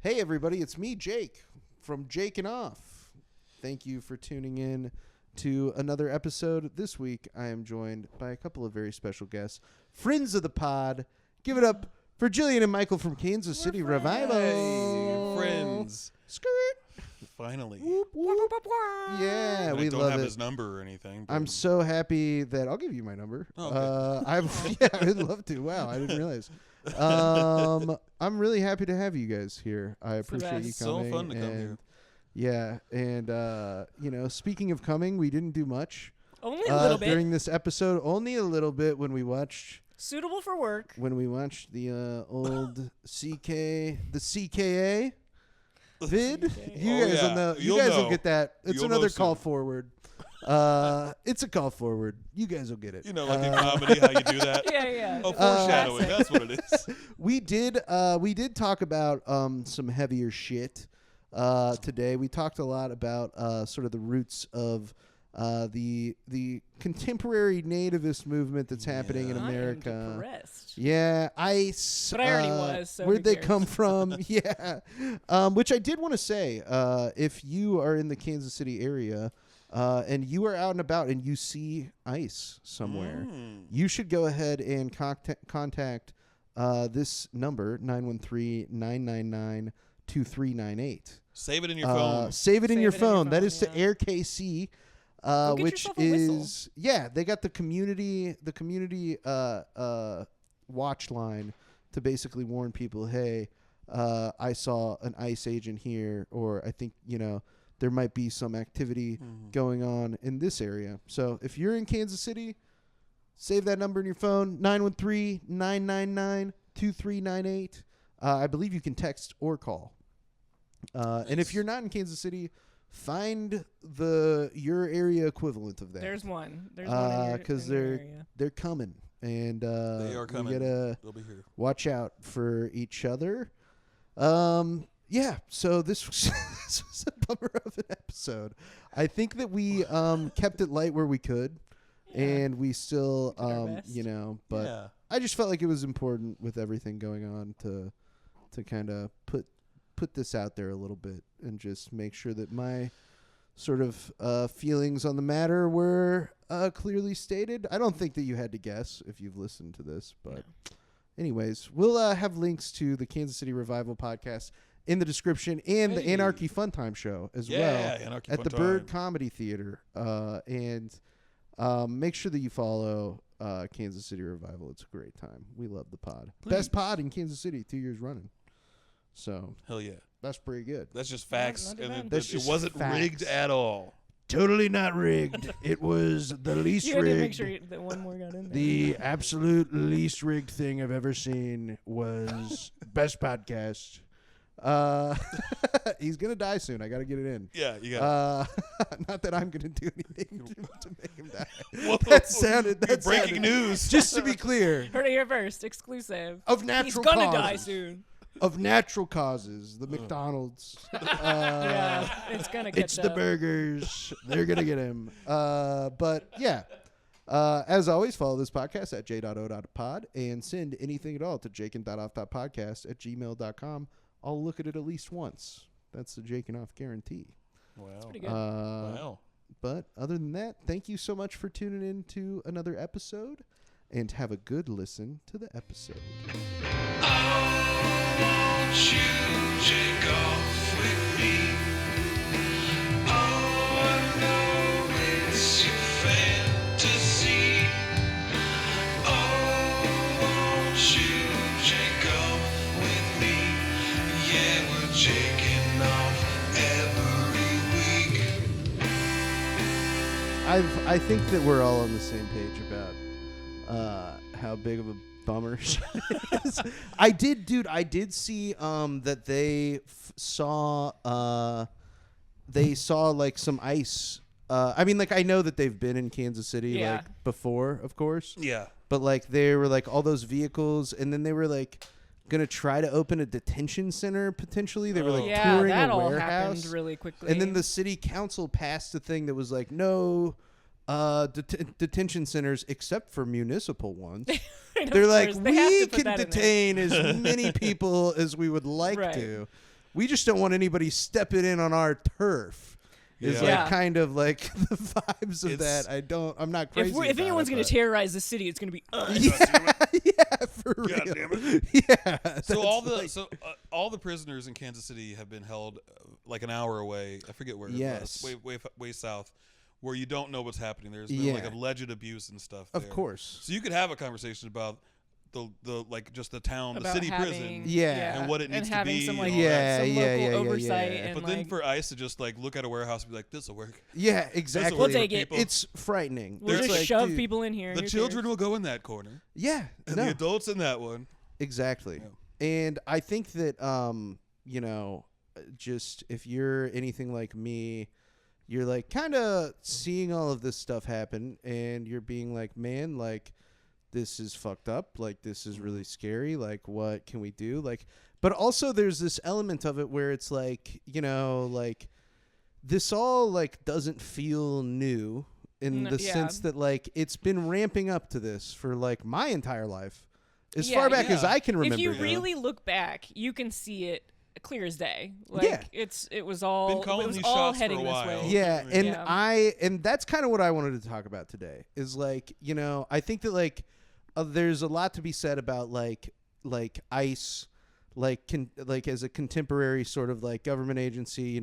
Hey, everybody, it's me, Jake, from Jakin Off. Thank you for tuning in to another episode. This week, I am joined by a couple of very special guests, friends of the pod. Give it up for Jillian and Michael from Kansas City Revival. Hey, friends. Skirt. Finally. Whoop, whoop. Yeah, And we I don't love have it. his number or anything. I'm so happy that I'll give you my number. Oh, I'd love to. Wow, I didn't realize. I'm really happy to have you guys here. I appreciate you coming. So fun to come here. Yeah, and speaking of coming, we didn't do much. Only a little bit. During this episode. Only a little bit when we watched. Suitable for work. When we watched the old CKA vid. You guys will know. You guys will get that. It's another call forward. It's a call forward. You guys will get it. You know, like in comedy, how you do that. Yeah. Oh, foreshadowing. That's what it is. We did talk about some heavier shit today. We talked a lot about sort of the roots of the contemporary nativist movement that's happening in America. I am depressed. Yeah, But I already was. So where'd they cares? come from? Yeah, which I did want to say, if you are in the Kansas City area. And you are out and about and you see ice somewhere, you should go ahead and contact this number, 913-999-2398. Save it in your phone. Save it in your phone. That is yeah. to Air KC, which is, they got the community watch line to basically warn people, hey, I saw an ICE agent here, or I think, there might be some activity going on in this area. So if you're in Kansas City, save that number in your phone, 913-999-2398. I believe you can text or call. And if you're not in Kansas City, find your area equivalent of that. There's one. There's one because they're coming. And they are coming. We gotta They'll be here. watch out for each other. Yeah, so this was a bummer of an episode. I think that we kept it light where we could, and we still, but I just felt like it was important with everything going on to kind of put this out there a little bit and just make sure that my sort of feelings on the matter were clearly stated. I don't think that you had to guess if you've listened to this, but anyways, we'll have links to the Kansas City Revival podcast in the description and the Anarchy Fun Time show as well Anarchy at Fun the Time. Bird Comedy Theater. And make sure that you follow Kansas City Revival. It's a great time. We love the pod. Please. Best pod in Kansas City 2 years running. So Hell yeah. that's pretty good. That's just facts. Not And bad. That's it just wasn't facts. rigged at all. Totally not rigged. It was the least You had to make rigged. sure that one more got in there. The absolute least rigged thing I've ever seen was best podcast. He's gonna die soon. I gotta get it in. Yeah, you got Not that I'm gonna do anything to make him die. Whoa. That's breaking news. Just to be clear, Heard it here first. Exclusive. of He's natural gonna causes. die soon. Of natural causes, the McDonald's. Yeah, it's gonna catch It's the up. burgers. They're gonna get him. But yeah. As always, follow this podcast at j.o.pod and send anything at all to jakin.off.podcast@gmail.com. I'll look at it at least once. That's the Jakin Off guarantee. Wow. Pretty good. Wow. But other than that, thank you so much for tuning in to another episode, and have a good listen to the episode. Won't you take off with me? Oh, I know it's your fantasy. Oh, won't you take off with me? Yeah, we're taking off every week. I think that we're all on the same page about how big of a bummer shit is. I did see that they saw like some ice. I mean, like, I know that they've been in Kansas City like before, of course. Yeah. But like they were like all those vehicles, and then they were like gonna try to open a detention center potentially. They were like touring that a all warehouse happened really quickly. and then the city council passed a thing that was like, no detention centers except for municipal ones. They're like, we can detain as many people as we would like to. we just don't want anybody stepping in on our turf. Is Yeah. like kind of like the vibes of It's- that. I'm not crazy. If anyone's going to terrorize the city, it's going to be us. yeah, for God real. damn it. Yeah. So all that's the like- all the prisoners in Kansas City have been held like an hour away. I forget where Yes. it was. Way south, where you don't know what's happening. There's been like Yeah. alleged abuse and stuff. Of there. course. So you could have a conversation about the like just the town, the About city having, prison. Yeah. And what it needs and to having be some and like all Yeah, some yeah, local yeah, yeah, oversight yeah. and But like then for ICE to just like look at a warehouse and be like, this'll work. Yeah, exactly. We'll take it. It's frightening. we'll It's just like, shove dude, people in here. The who children cares? will go in that corner, Yeah. and No. the adults in that one. Exactly. Yeah. And I think that just if you're anything like me, you're like kind of seeing all of this stuff happen and you're being like, man, like this is fucked up, like this is really scary, like what can we do? Like, but also there's this element of it where it's like, like this all like doesn't feel new in the yeah. sense that like it's been ramping up to this for like my entire life. As Yeah, far back as yeah. I can remember. If you now. really look back, you can see it clear as day. Like Yeah. it was all Been calling it was these all shots for a heading this while. way. Yeah, and Yeah. and that's kind of what I wanted to talk about today. Is like, I think that like there's a lot to be said about like ICE, like as a contemporary sort of like government agency.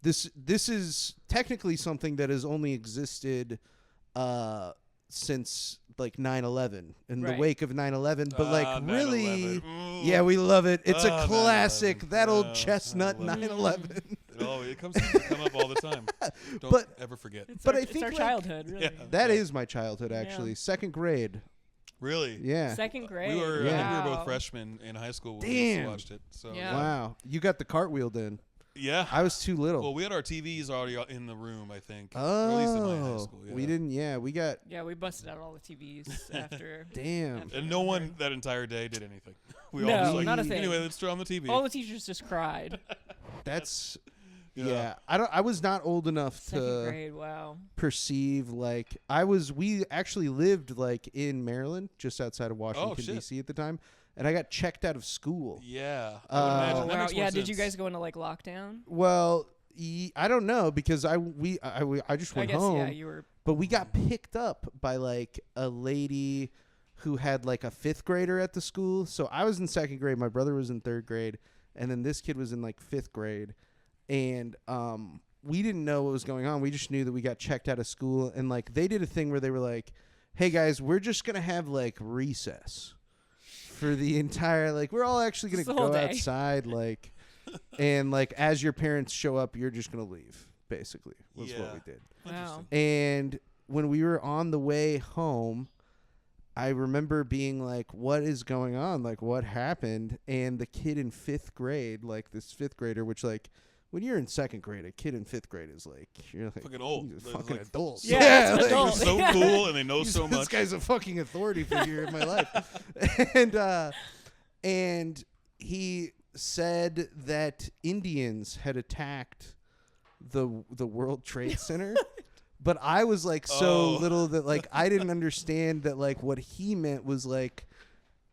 This is technically something that has only existed since like 9/11 in the Right. wake of 9/11, but like 9/11. really, Ooh. yeah, we love it. It's a 9/11. classic. That old Yeah, chestnut 9/11. 9/11. Oh, it seems to come up all the time. Don't But- ever forget. It's But our, I it's think, our like- childhood, really. Yeah. That is my childhood, actually. Yeah. Second grade. Really? Yeah. Second grade. We were. Yeah. I think we were Wow. both freshmen in high school when Damn. we watched it. So Yeah. Wow. You got the cartwheel then. yeah. I was too little. Well, we had our TVs already in the room, I think. Or at least in my high school. Yeah. We didn't. Yeah, we got. Yeah, we busted out all the TVs after. Damn. after And no one that entire day did anything. We No, all just like, not a thing. anyway, let's turn on the TV. All the teachers just cried. That's. Yeah. Yeah. I was not old enough Second to grade. Wow. perceive like we actually lived like in Maryland, just outside of Washington shit. D.C. at the time, and I got checked out of school. Yeah. I would Oh, imagine. Oh, That wow. makes more Yeah. Did you sense. guys go into like lockdown? Well, I don't know because I just I went guess home. yeah. You were. But we got picked up by like a lady who had like a 5th grader at the school. So I was in 2nd grade, my brother was in 3rd grade, and then this kid was in like 5th grade. And we didn't know what was going on. We just knew that we got checked out of school, and like they did a thing where they were like, "Hey guys, we're just going to have like recess for the entire like we're all actually going to Just the whole go day." outside like and like as your parents show up, you're just going to leave." Basically, was what Yeah. we did. Wow. And when we were on the way home, I remember being like, what is going on? Like, what happened? And the kid in 5th grade, like this 5th grader, which like when you're in 2nd grade, a kid in 5th grade is like, you're like Fucking old. he's a They're fucking like adult. Yeah, it's an like, adult. They're so cool and they know so this much. guy's a fucking authority figure in my life. And he said that Indians had attacked the World Trade Center. But I was like so Oh. little that like I didn't understand that like what he meant was like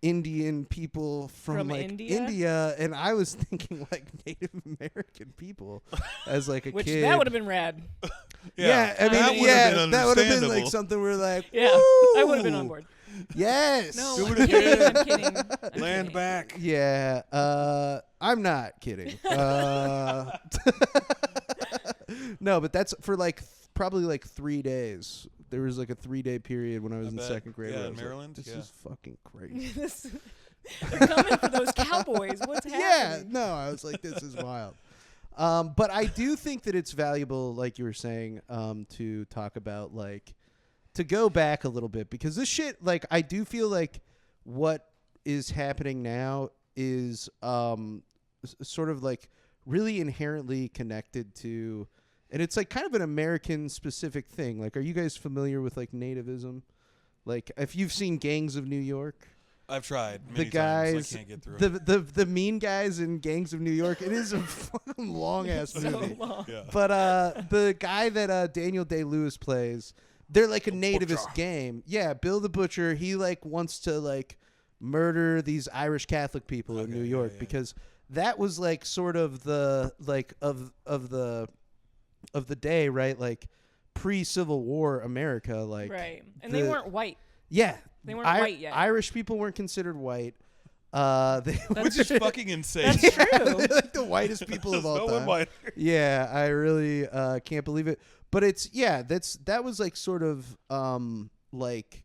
Indian people from like India? and I was thinking like Native American people as like a Which kid. that would have been rad. Yeah, I mean, that would've yeah, been that would have been like understandable. something where like, Yeah, I would have been on "Woo, board. Yes. No, Do I'm it kidding. again. I'm kidding. I'm Land kidding. back. Yeah, I'm not kidding. No, but that's for like probably like 3 days. There was like a 3-day period when I was in bet. 2nd grade. Yeah, where I in was like, Maryland? this Yeah. is fucking crazy. They're coming for those Cowboys. What's Yeah, happening? no, I was like, this is wild. But I do think that it's valuable, like you were saying, to talk about like to go back a little bit because this shit, like, I do feel like what is happening now is sort of like really inherently connected to, and it's like kind of an American specific thing. Like, are you guys familiar with like nativism? Like, if you've seen Gangs of New York. I've tried The many guys, times. I can't get through it. the mean guys in Gangs of New York. It is a fucking long ass So movie. long. Yeah. But the guy that Daniel Day-Lewis plays, they're like a The nativist Butcher. game. Yeah, Bill the Butcher. He like wants to like murder these Irish Catholic people in Okay, New yeah, York yeah. because that was like sort of the like of the day, right? Like pre-Civil War America, like Right. And they weren't white. Yeah, They weren't white yet. Irish people weren't considered white. Which is fucking insane. That's true. They're like the whitest people of all No time. one white. Yeah, I really can't believe it. But it's that was like sort of like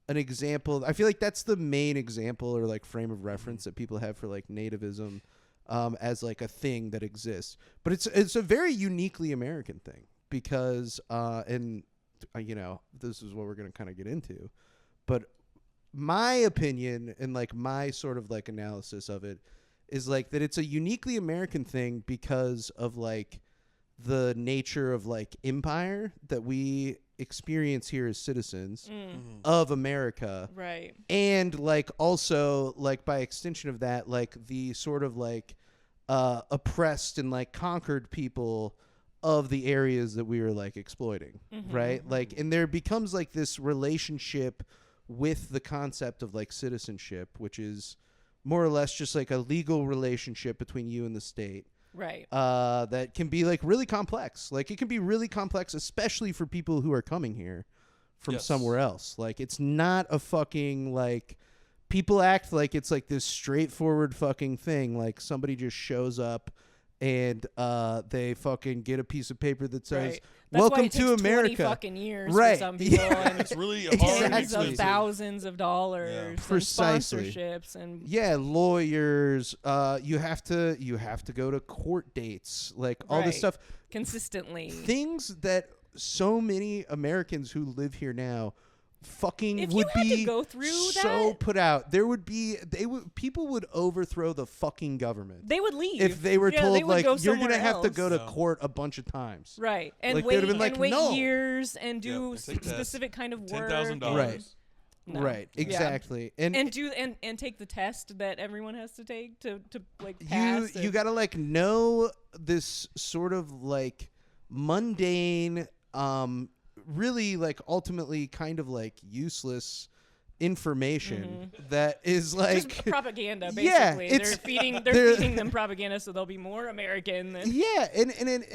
an example. I feel like that's the main example or like frame of reference that people have for like nativism as like a thing that exists. But it's a very uniquely American thing because and this is what we're going to kind of get into. But my opinion and like my sort of like analysis of it is like that it's a uniquely American thing because of like the nature of like empire that we experience here as citizens of America. Right. And like also like by extension of that, like the sort of like oppressed and like conquered people of the areas that we were like exploiting. Right. Like, and there becomes like this relationship with the concept of like citizenship, which is more or less just like a legal relationship between you and the state. Right. That can be like really complex. Like it can be really complex, especially for people who are coming here from somewhere else. Like it's not a fucking like people act like it's like this straightforward fucking thing. Like somebody just shows up and they fucking get a piece of paper that says, right. That's "Welcome why it to takes America." 20 fucking years Right. for some people, and It's really Exactly. hard. tens of expensive. thousands of dollars, and Precisely. sponsorships, and Yeah, lawyers. You have to go to court dates, like all this Right. stuff. consistently. Things that so many Americans who live here now fucking If would you had to be go through so that- put out. People would overthrow the fucking government They would leave if they were Yeah, told they would like go you're gonna somewhere have to else. go to Yeah. court a bunch of times. Right, and Like, they wait would've been like, and wait no. years and Yeah, do and take tests. specific kind of work. $10,000. Right. No. Right, Yeah. exactly. And do and take the test that everyone has to take to like pass. you gotta like know this sort of like mundane really like ultimately kind of like useless information that is like just propaganda Yeah, basically. it's- they're feeding them propaganda so they'll be more American than yeah, and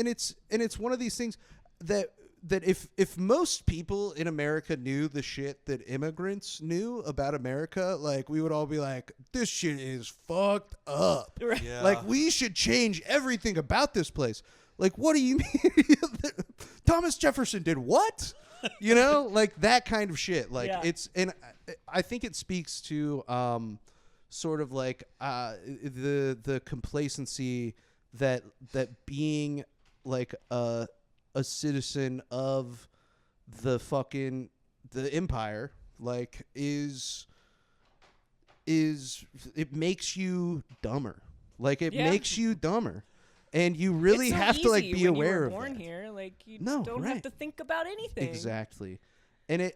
it's one of these things that if most people in America knew the shit that immigrants knew about America, like we would all be like, this shit is fucked up. Right. Yeah. Like we should change everything about this place. Like, what do you mean? Thomas Jefferson did what? You know, like that kind of shit. Like Yeah. it's, and I think it speaks to sort of like the complacency that being like a citizen of the empire like is it makes you dumber. Like it Yeah. makes you dumber. And you really It's so have to like easy be when aware you were of born that. here. Like you No, don't right. have to think about anything. Exactly. And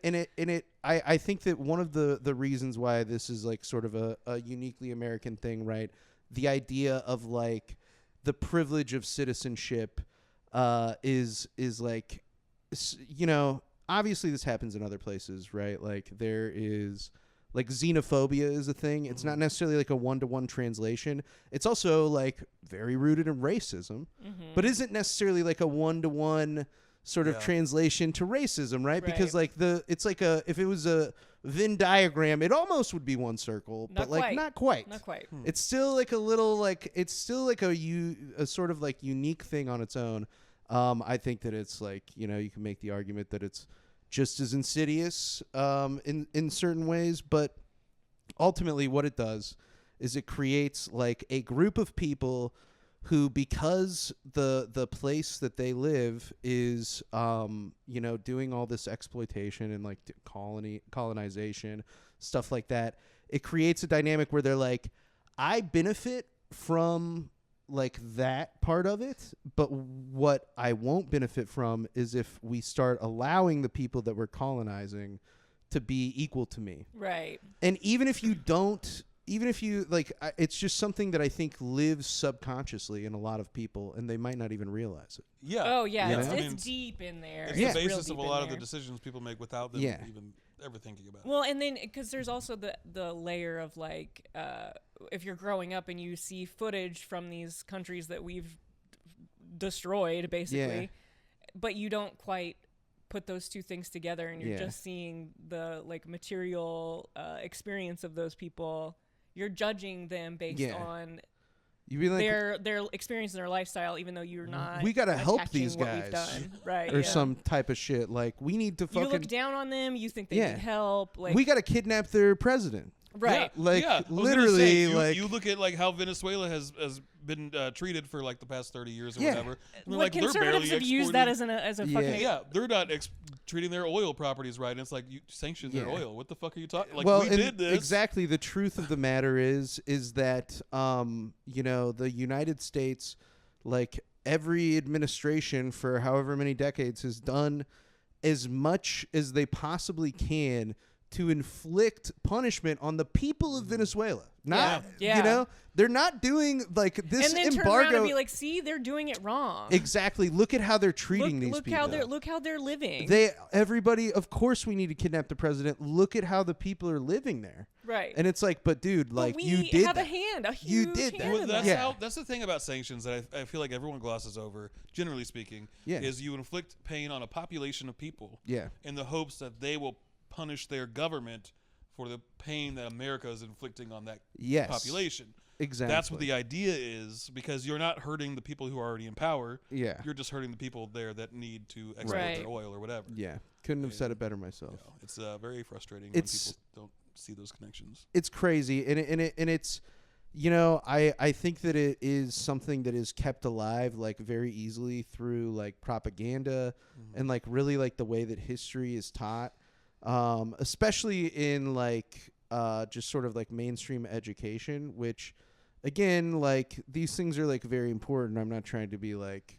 I think that one of the reasons why this is like sort of a uniquely American thing, right? The idea of like the privilege of citizenship is like, you know, obviously this happens in other places, right? Like there is like xenophobia is a thing. It's not necessarily like a one-to-one translation. It's also like very rooted in racism, but isn't necessarily like a one-to-one sort of Yeah. translation to racism, right? Because Right. like it's like if it was a Venn diagram, it almost would be one circle, Not but like quite. not quite. Not quite. It's still like a little like it's still like a sort of like unique thing on its own. I think that it's like, you know, you can make the argument that it's just as insidious in certain ways, but ultimately what it does is it creates like a group of people who, because the place that they live is you know, doing all this exploitation and like colonization, stuff like that, it creates a dynamic where they're like, I benefit from like that part of it, but what I won't benefit from is if we start allowing the people that we're colonizing to be equal to me. Right. And even if you like, it's just something that I think lives subconsciously in a lot of people, and they might not even realize it. Yeah. Oh yeah, You it's, know? I mean, it's deep in there. It's Yeah. the real basis of deep a in lot of there. the decisions people make without them Yeah. even ever thinking about. Well, and then because there's also the layer of like, if you're growing up and you see footage from these countries that we've destroyed, basically, but you don't quite put those two things together, and you're just seeing the like material experience of those people. You're judging them based on you be like, their experience and their lifestyle, even though you're not. We gotta help attaching these what guys, we've done. Right? or some type of shit. Like we need to fucking. You look down on them. You think they need help. Like we gotta kidnap their president. Right. Yeah, Like I was gonna literally, say, like you look at like how Venezuela has been treated for like the past 30 years or whatever. And, What like, they're conservatives have barely used that exporting- as a fucking. Yeah, they're not treating their oil properties right. And it's like you sanction their oil. What the fuck are you talking? Like well, we and did this. exactly. The truth of the matter is that you know, the United States, like every administration for however many decades, has done as much as they possibly can to inflict punishment on the people of Venezuela. Not, Yeah. you know, they're not doing like this And then turn embargo. around and be like, "See, they're doing it wrong." Exactly. Look at how they're treating these people. Look how they're living. Everybody. Of course, we need to kidnap the president. Look at how the people are living there. Right. And it's like, but dude, like we you did have that. a hand, a You huge did that. hand Well, in that's that. that's the thing about sanctions that I feel like everyone glosses over, generally speaking, is you inflict pain on a population of people in the hopes that they will punish their government for the pain that America is inflicting on that population. Exactly. That's what the idea is, because you're not hurting the people who are already in power. Yeah. You're just hurting the people there that need to export their oil or whatever. Yeah. Couldn't have said it better myself. You know, it's very frustrating when people don't see those connections. It's crazy, and it's, you know, I think that it is something that is kept alive like very easily through like propaganda and like really like the way that history is taught, especially in like just sort of like mainstream education, which again, like these things are like very important. I'm not trying to be like,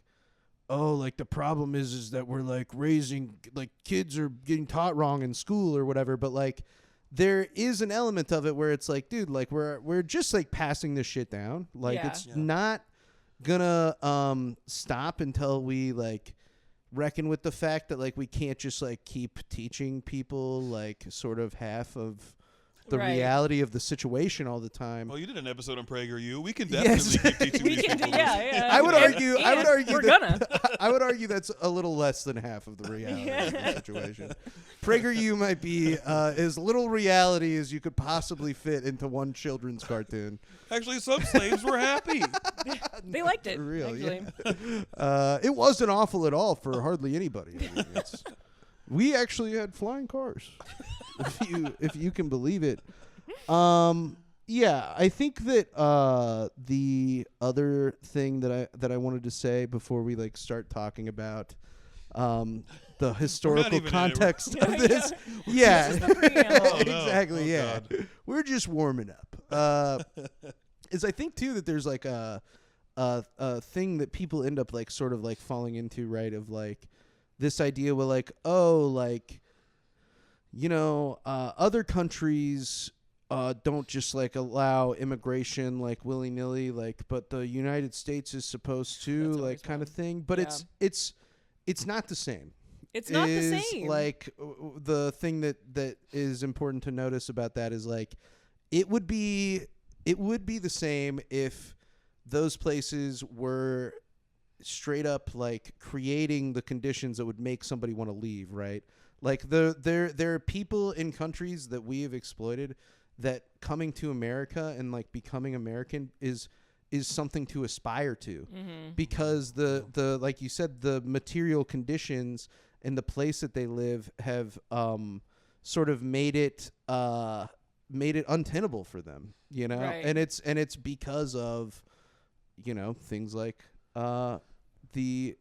oh, like the problem is that we're like raising, like kids are getting taught wrong in school or whatever, but like there is an element of it where it's like, dude, like we're just like passing this shit down. Like it's not gonna stop until we like reckon with the fact that like we can't just like keep teaching people like sort of half of the reality of the situation all the time. Well, you did an episode on PragerU. We can definitely keep teaching these people. I would argue we're gonna. I would argue that's a little less than half of the reality of the situation. PragerU might be as little reality as you could possibly fit into one children's cartoon. Actually, some slaves were happy. They liked it. For real, actually. It wasn't awful at all for hardly anybody. I mean, we actually had flying cars, if you can believe it. Yeah, I think that the other thing that I wanted to say before we like start talking about the historical context of this, exactly, God. we're just warming up. Is I think too that there's like a thing that people end up like sort of like falling into, right? Of like this idea where like, oh, like, you know, other countries don't just like allow immigration like willy nilly, like, but the United States is supposed to, like, kind of thing. But it's not the same. It's not the same. Like the thing that is important to notice about that is like it would be the same if those places were straight up like creating the conditions that would make somebody want to leave, right? Like there are people in countries that we have exploited that coming to America and like becoming American is something to aspire to, because the like you said, the material conditions and the place that they live have sort of made it untenable for them, you know, right. and it's because of, you know, things like the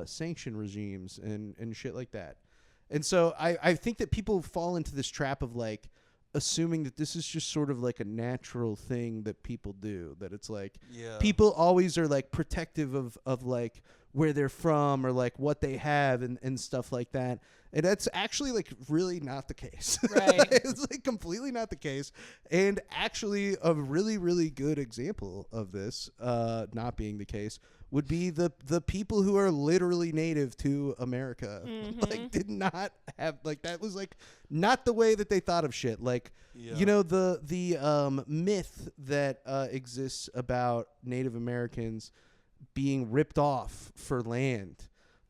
sanction regimes and shit like that. And so I think that people fall into this trap of like assuming that this is just sort of like a natural thing that people do, that it's like people always are like protective of like where they're from or like what they have and stuff like that. And that's actually like really not the case. Right. It's like completely not the case. And actually a really, really good example of this not being the case would be the people who are literally native to America. Like did not have like that was like not the way that they thought of shit. Like you know the myth that exists about Native Americans being ripped off for land.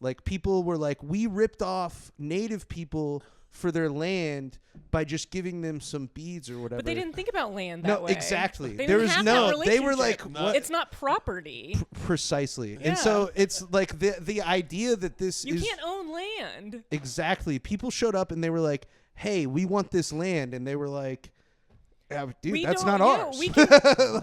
Like people were like, we ripped off native people for their land by just giving them some beads or whatever. But they didn't think about land that way. No, exactly. There was no. They were like, what? It's not property. Precisely. Yeah. And so it's like the idea that this you can't own land. Exactly. People showed up and they were like, hey, we want this land, and they were like, dude, that's not ours. We can,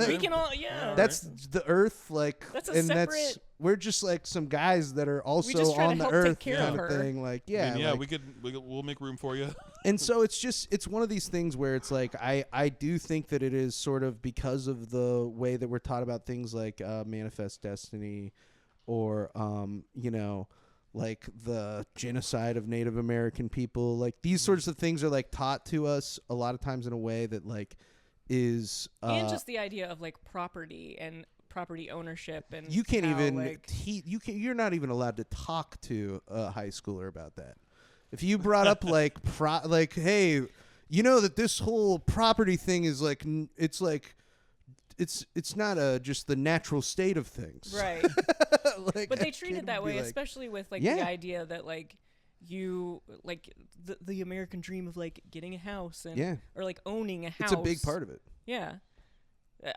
we can all, That's the earth, like, that's and that's we're just like some guys that are also on the earth kind of thing, like, we'll make room for you. And so it's one of these things where it's like I do think that it is sort of because of the way that we're taught about things like manifest destiny, or like the genocide of Native American people. Like these sorts of things are like taught to us a lot of times in a way that like is and just the idea of like property and property ownership, and you can't even you're not even allowed to talk to a high schooler about that. If you brought up like hey, you know that this whole property thing is like it's not just the natural state of things. Right. Like, but they treat it that way, especially with like the idea that like you like the American dream of like getting a house and or like owning a house. It's a big part of it. Yeah.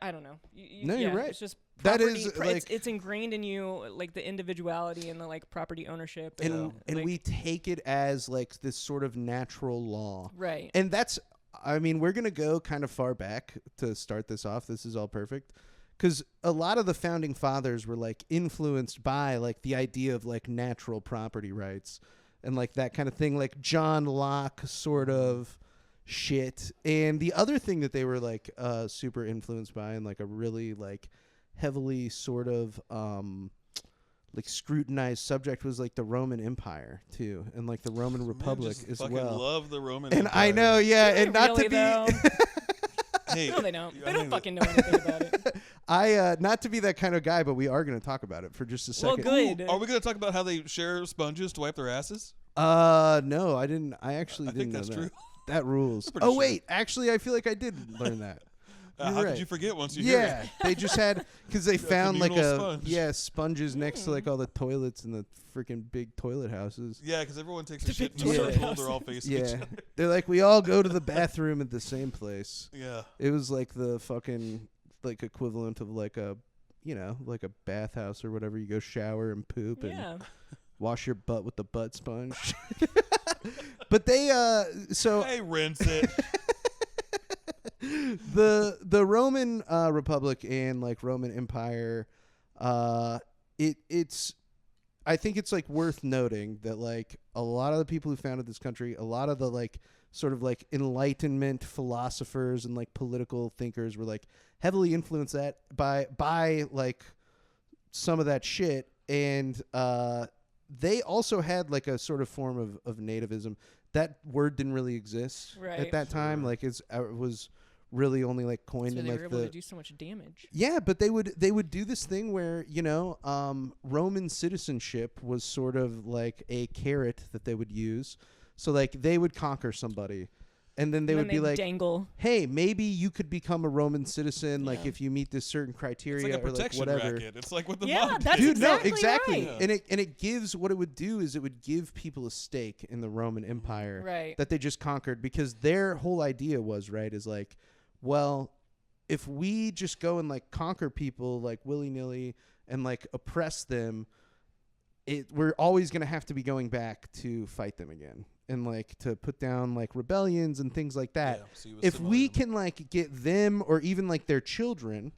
I don't know. You're right. It's just property, that is like it's ingrained in you, like the individuality and the like property ownership, and like, we take it as like this sort of natural law, right? And that's, I mean, we're gonna go kind of far back to start this off. This is all perfect, because a lot of the founding fathers were like influenced by like the idea of like natural property rights and like that kind of thing, like John Locke sort of shit. And the other thing that they were like super influenced by and like a really like heavily sort of like scrutinized subject was like the Roman Empire too, and like the Roman Republic as well. Love the Roman and Empire. I know, yeah, and not really, to be hey, no, they don't. They don't fucking know anything about it. Not to be that kind of guy, but we are going to talk about it for just a second. Well, good. Ooh, are we going to talk about how they share sponges to wipe their asses? No, I didn't. I actually didn't think know that's that. true. That rules. Oh, wait, actually, I feel like I did learn that. How right. could you forget once you hear it? Yeah, they just had, because they found like sponges next to like all the toilets in the freaking big toilet houses. Yeah, because everyone takes a shit in the circle. They're all facing each other. They're like, we all go to the bathroom at the same place. Yeah. It was like the fucking like equivalent of like a, like a bathhouse or whatever. You go shower and poop and wash your butt with the butt sponge. But they hey, rinse it. The Roman Republic and like Roman Empire, it's I think it's like worth noting that like a lot of the people who founded this country, a lot of the like sort of like Enlightenment philosophers and like political thinkers were like heavily influenced by like some of that shit, and they also had like a sort of form of nativism. That word didn't really exist at that time. Like it was really only like coined so in they like were able to do so much damage. Yeah, but they would do this thing where Roman citizenship was sort of like a carrot that they would use. So like they would conquer somebody, and then they would be like, dangle. Hey, maybe you could become a Roman citizen, like if you meet this certain criteria, it's like a protection or like whatever. racket. It's like what the mob that's dude, exactly right. And it gives, what it would do is it would give people a stake in the Roman Empire that they just conquered, because their whole idea was is like, well, if we just go and like conquer people like willy-nilly and like oppress them, we're always going to have to be going back to fight them again and like to put down like rebellions and things like that. If we can like get them or even like their children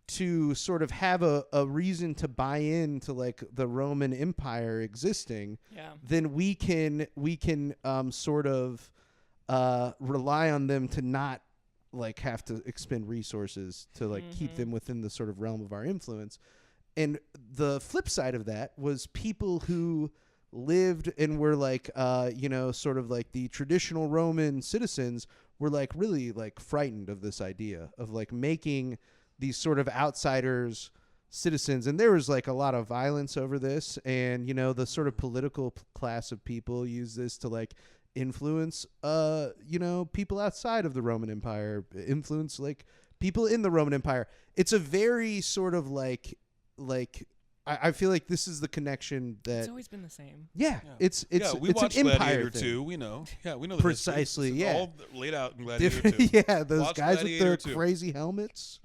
to sort of have a reason to buy into like the Roman Empire existing, then we can sort of rely on them to not like have to expend resources to like keep them within the sort of realm of our influence. the flip side of that was people who lived and were like, sort of like the traditional Roman citizens were like really like frightened of this idea of like making these sort of outsiders citizens. And there was like a lot of violence over this. And, the sort of political class of people use this to like influence, people outside of the Roman Empire, influence like people in the Roman Empire. It's a very sort of like I feel like this is the connection that it's always been the same. Yeah, it's we it's watched an empire Gladiator thing. 2. We know. Yeah, we know the Precisely. history. Yeah, all laid out in Gladiator 2. Yeah, those Watch guys Gladiator with their 2. crazy helmets.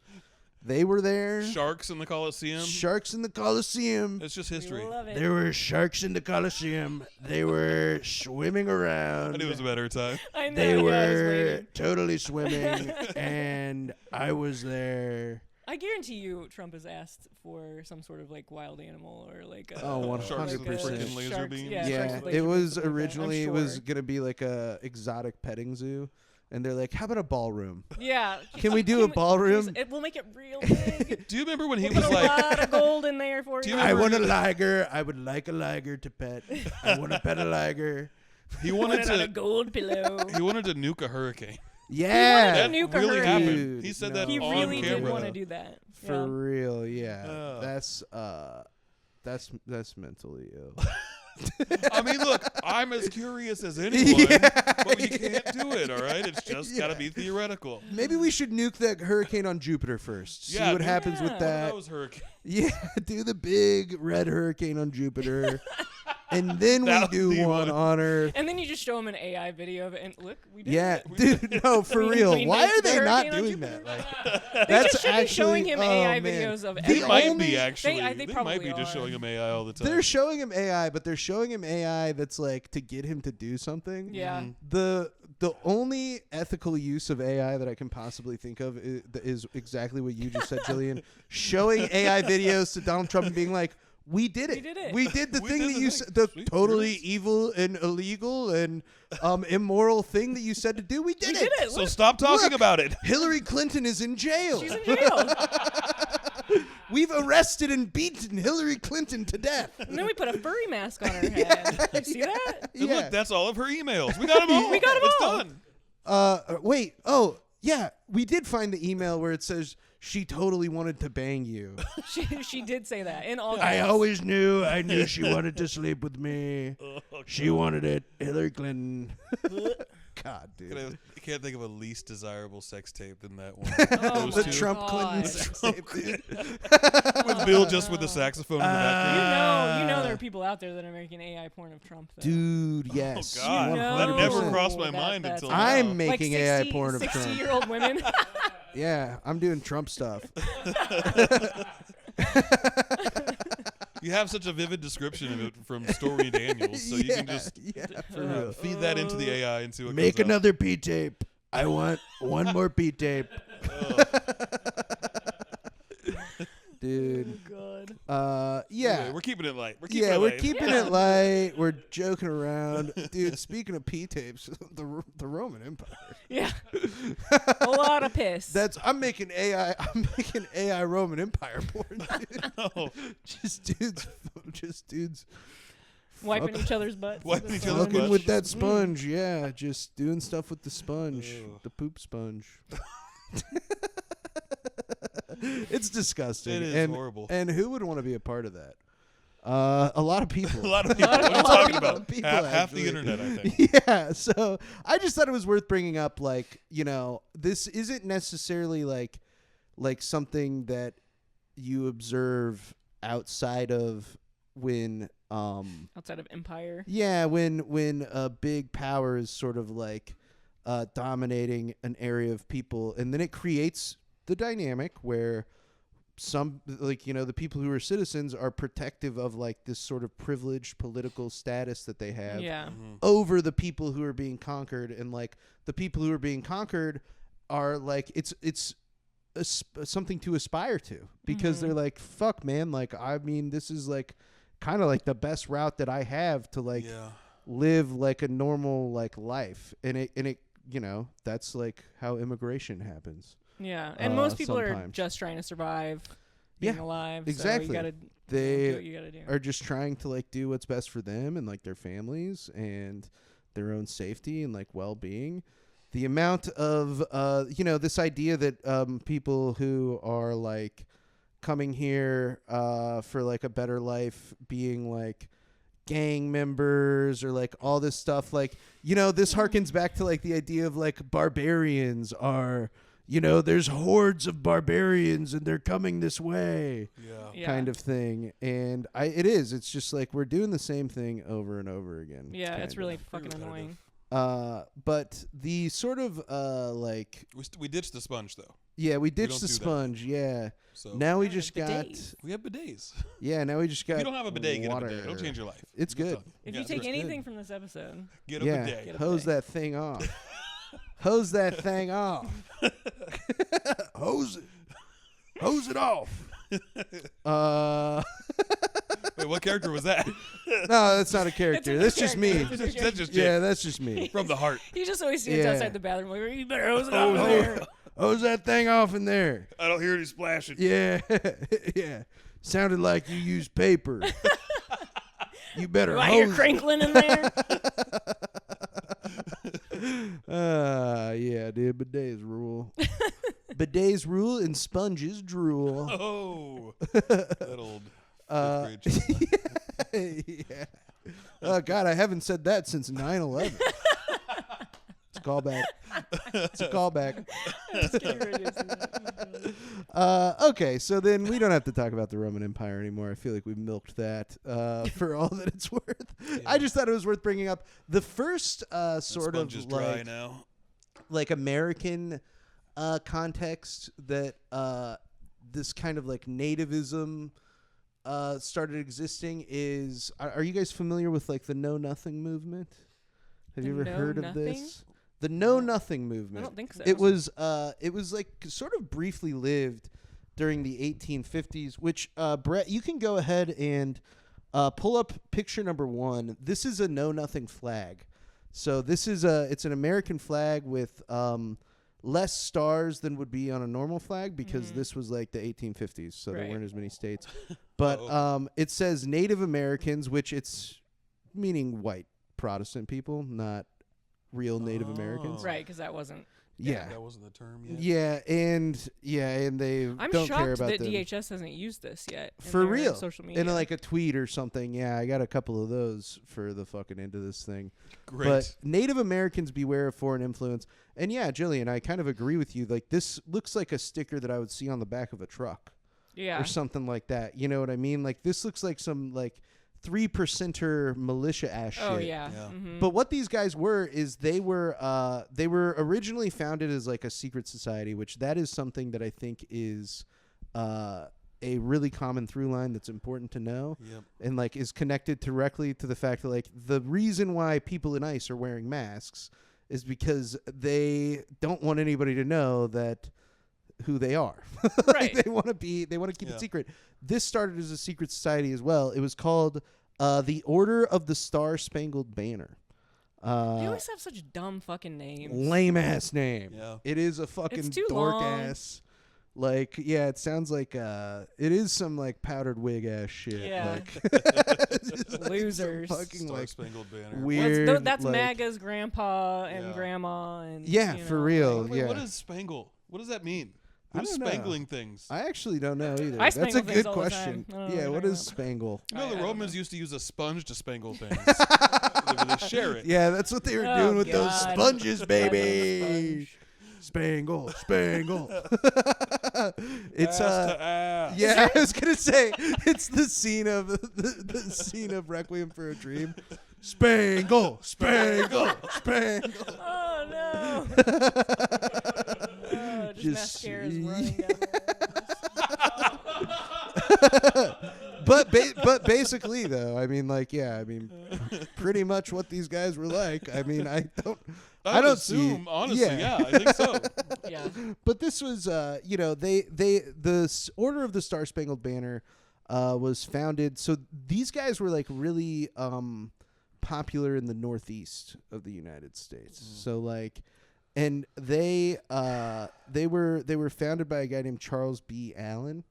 They were there. Sharks in the Coliseum. Sharks in the Coliseum. It's just history. We love it. There were sharks in the Coliseum. They were swimming around. I knew it was a better time. I know. They I was were waiting. totally swimming, and I was there. I guarantee you, Trump has asked for some sort of like wild animal or like a, Oh, 100%. Sharks with freaking laser sharks- beams. Yeah, sharks Yeah, with laser it beams, was something like that. originally I'm it was sure. gonna be like a exotic petting zoo, and they're like, "How about a ballroom? Yeah. Can we do a ballroom?" We'll make it real big. Do you remember when he We'll was put a like, lot of gold in there for Do you. you I remember- want a liger. I would like a liger to pet. I want to pet a liger. he Want wanted it on a to gold pillow. he wanted to nuke a hurracane? Yeah, That nuke a really hurricane. happened. Dude, He said no. that He on really did camera. want to do that. for Yeah. real. Yeah, Uh. that's mentally ill. I mean, look, I'm as curious as anyone, Yeah. but you can't do it, all right? It's just got to be theoretical. Maybe we should nuke that hurricane on Jupiter first. Yeah, See what dude. happens with Yeah. that. Those hurricanes. Yeah, do the big red hurricane on Jupiter, and then we That would do be one one. on Earth. And then you just show him an AI video of it, and look, we did Yeah, it. dude, no, for We real. Why named are the they not hurricane on doing Jupiter. that? Like, They that's just should be showing him actually- AI oh, man. videos of The They might only- be, actually. they They might probably be just are. showing him AI all the time. They're showing him AI, but they're showing him AI that's like to get him to do something. Yeah. The only ethical use of AI that I can possibly think of is exactly what you just said, Jillian. Showing AI videos to Donald Trump and being like, "We did it. We did it. We did the We thing did that the you thing. said, the Sweet. totally Here it is. evil and illegal and immoral thing that you said to do. We did We did it. So Look, stop talking Look. about it. Hillary Clinton is in jail. she's in jail. We've arrested and beaten Hillary Clinton to death. And then we put a furry mask on her head. You see that? And Yeah. look, that's all of her emails. We got them all. We got 'em It's all. done. Wait. Oh, yeah. We did find the email where it says she totally wanted to bang you. She did say that in all. I caps. always knew. I knew she wanted to sleep with me. She wanted it. Hillary Clinton. God, dude. I can't think of a least desirable sex tape than that one. Oh The my Trump God. Clinton sex tape, dude. With Bill just with the saxophone in the background. You know there are people out there that are making AI porn of Trump. Though. Dude, yes. Oh, God. You That know never crossed my that- mind that's until all. now. I'm making AI porn of Trump. 60-year-old women. Yeah, I'm doing Trump stuff. You have such a vivid description of it from Stormy Daniels, so you can just for real. feed that into the AI and see what Make comes out. another P tape. I want one more P tape. Dude. God. Yeah. Anyway, we're keeping it light. Yeah, we're light. keeping it light. We're joking around. Dude, speaking of P tapes, the Roman Empire. Yeah. A lot of piss. I'm making AI Roman Empire porn. Dude. Oh, Just dudes wiping each other's butts. Wiping with each the other's sponge. fucking butts. with that sponge. Yeah, just doing stuff with the sponge, Ugh. the poop sponge. It's disgusting. It is and, horrible. And who would want to be a part of that? A lot of people. a lot of people. What are you lot of talking people. about? People, Half the actually. internet, I think. Yeah, so I just thought it was worth bringing up. Like, this isn't necessarily like something that you observe outside of when Outside of Empire. yeah, when a big power is sort of like dominating an area of people, and then it creates the dynamic where some, like, the people who are citizens are protective of like this sort of privileged political status that they have Yeah. over the people who are being conquered, and like the people who are being conquered are like it's something to aspire to, because they're like, fuck, man, like, I mean, this is like kind of like the best route that I have to like live like a normal like life, and it that's like how immigration happens. Yeah. And most people are sometimes. just trying to survive. being alive. Exactly. So you gotta they do what you gotta do. are just trying to like do what's best for them and like their families and their own safety and like well-being. The amount of this idea that people who are like coming here for like a better life being like gang members or like all this stuff, like, this harkens back to like the idea of like barbarians are, there's hordes of barbarians and they're coming this way, kind of thing. And it's just like we're doing the same thing over and over again. Yeah, it's really fucking annoying. But the sort of like we ditched the sponge though. Yeah, we ditched the sponge. Yeah. So now we just we have bidets. Yeah, now we just got. If you don't have a bidet, water. Get a bidet. It'll change your life. It's good. If you take anything from this episode, get a bidet. Get a hose bidet. that thing off. Hose that thing off. Hose it off. Wait, what character was that? No, that's not a character. That's just me. That's just that's just me. From the heart. He just always stands outside the bathroom like, you better hose it off there. Hose that thing off in there. I don't hear any splashing. Yeah. Yeah. Sounded like you used paper. You better hose. I hear crinkling in there. Yeah, dude. Bidets rule. Bidets rule and sponges drool. Oh. That old yeah. Oh, God, I haven't said that since 9/11. It's a callback. It's a callback. Okay, so then we don't have to talk about the Roman Empire anymore. I feel like we've milked that for all that it's worth. Yeah. I just thought it was worth bringing up. The first sort of is like dry now. Like American context that this kind of like nativism started existing is. Are you guys familiar with like the Know Nothing movement? Have you ever heard of this? The Know Nothing movement. I don't think so. It was like sort of briefly lived during the 1850s, which Brett, you can go ahead and pull up picture number 1. This is a Know Nothing flag. So this is it's an American flag with less stars than would be on a normal flag because this was like the 1850s, so there weren't as many states. But it says Native Americans, which it's meaning white Protestant people, not real Native Americans. Right, because that wasn't. Yeah, that wasn't the term yet. Yeah, and they I'm don't shocked care about that them. DHS hasn't used this yet. For real. Social media. In like a tweet or something. Yeah, I got a couple of those for the fucking end of this thing. Great. But Native Americans beware of foreign influence. And yeah, Jillian, I kind of agree with you. Like this looks like a sticker that I would see on the back of a truck. Yeah. Or something like that. You know what I mean? Like this looks like some like 3%er militia ass shit. Oh yeah. Mm-hmm. But what these guys were is they were originally founded as like a secret society, which that is something that I think is a really common through line that's important to know. Yep. And like is connected directly to the fact that like the reason why people in ICE are wearing masks is because they don't want anybody to know that who they are. Right. They want to keep it secret. This started as a secret society as well. It was called the Order of the Star-Spangled Banner. They always have such dumb fucking names. Lame ass name. Yeah. It is a fucking It's too dork long. ass. Like, yeah, it sounds like it is some like powdered wig ass shit. Yeah. Like, Losers. fucking like Star-Spangled Banner. weird. That's like, MAGA's grandpa and grandma and for real. Wait, yeah. what is spangle? What does that mean? I Who's don't know. spangling things? I actually don't know either. I That's a spangle things good all the question. time. I don't know Yeah, what what you're is talking spangle? You know, I the don't Romans know. used to use a sponge to spangle things. They share it. Yeah, that's what they were doing with those God. sponges, baby. Sponge. Spangle. It's Ass to ass. yeah, I was gonna say it's the scene of the scene of Requiem for a Dream. Spangle. Oh no! Just mascara's running down the But basically though, I mean, like, yeah, I mean, pretty much what these guys were like. I mean, I don't assume, honestly, yeah, I think so. Yeah. But this was, the Order of the Star-Spangled Banner was founded. So these guys were like really popular in the Northeast of the United States. So like, and they were founded by a guy named Charles B. Allen.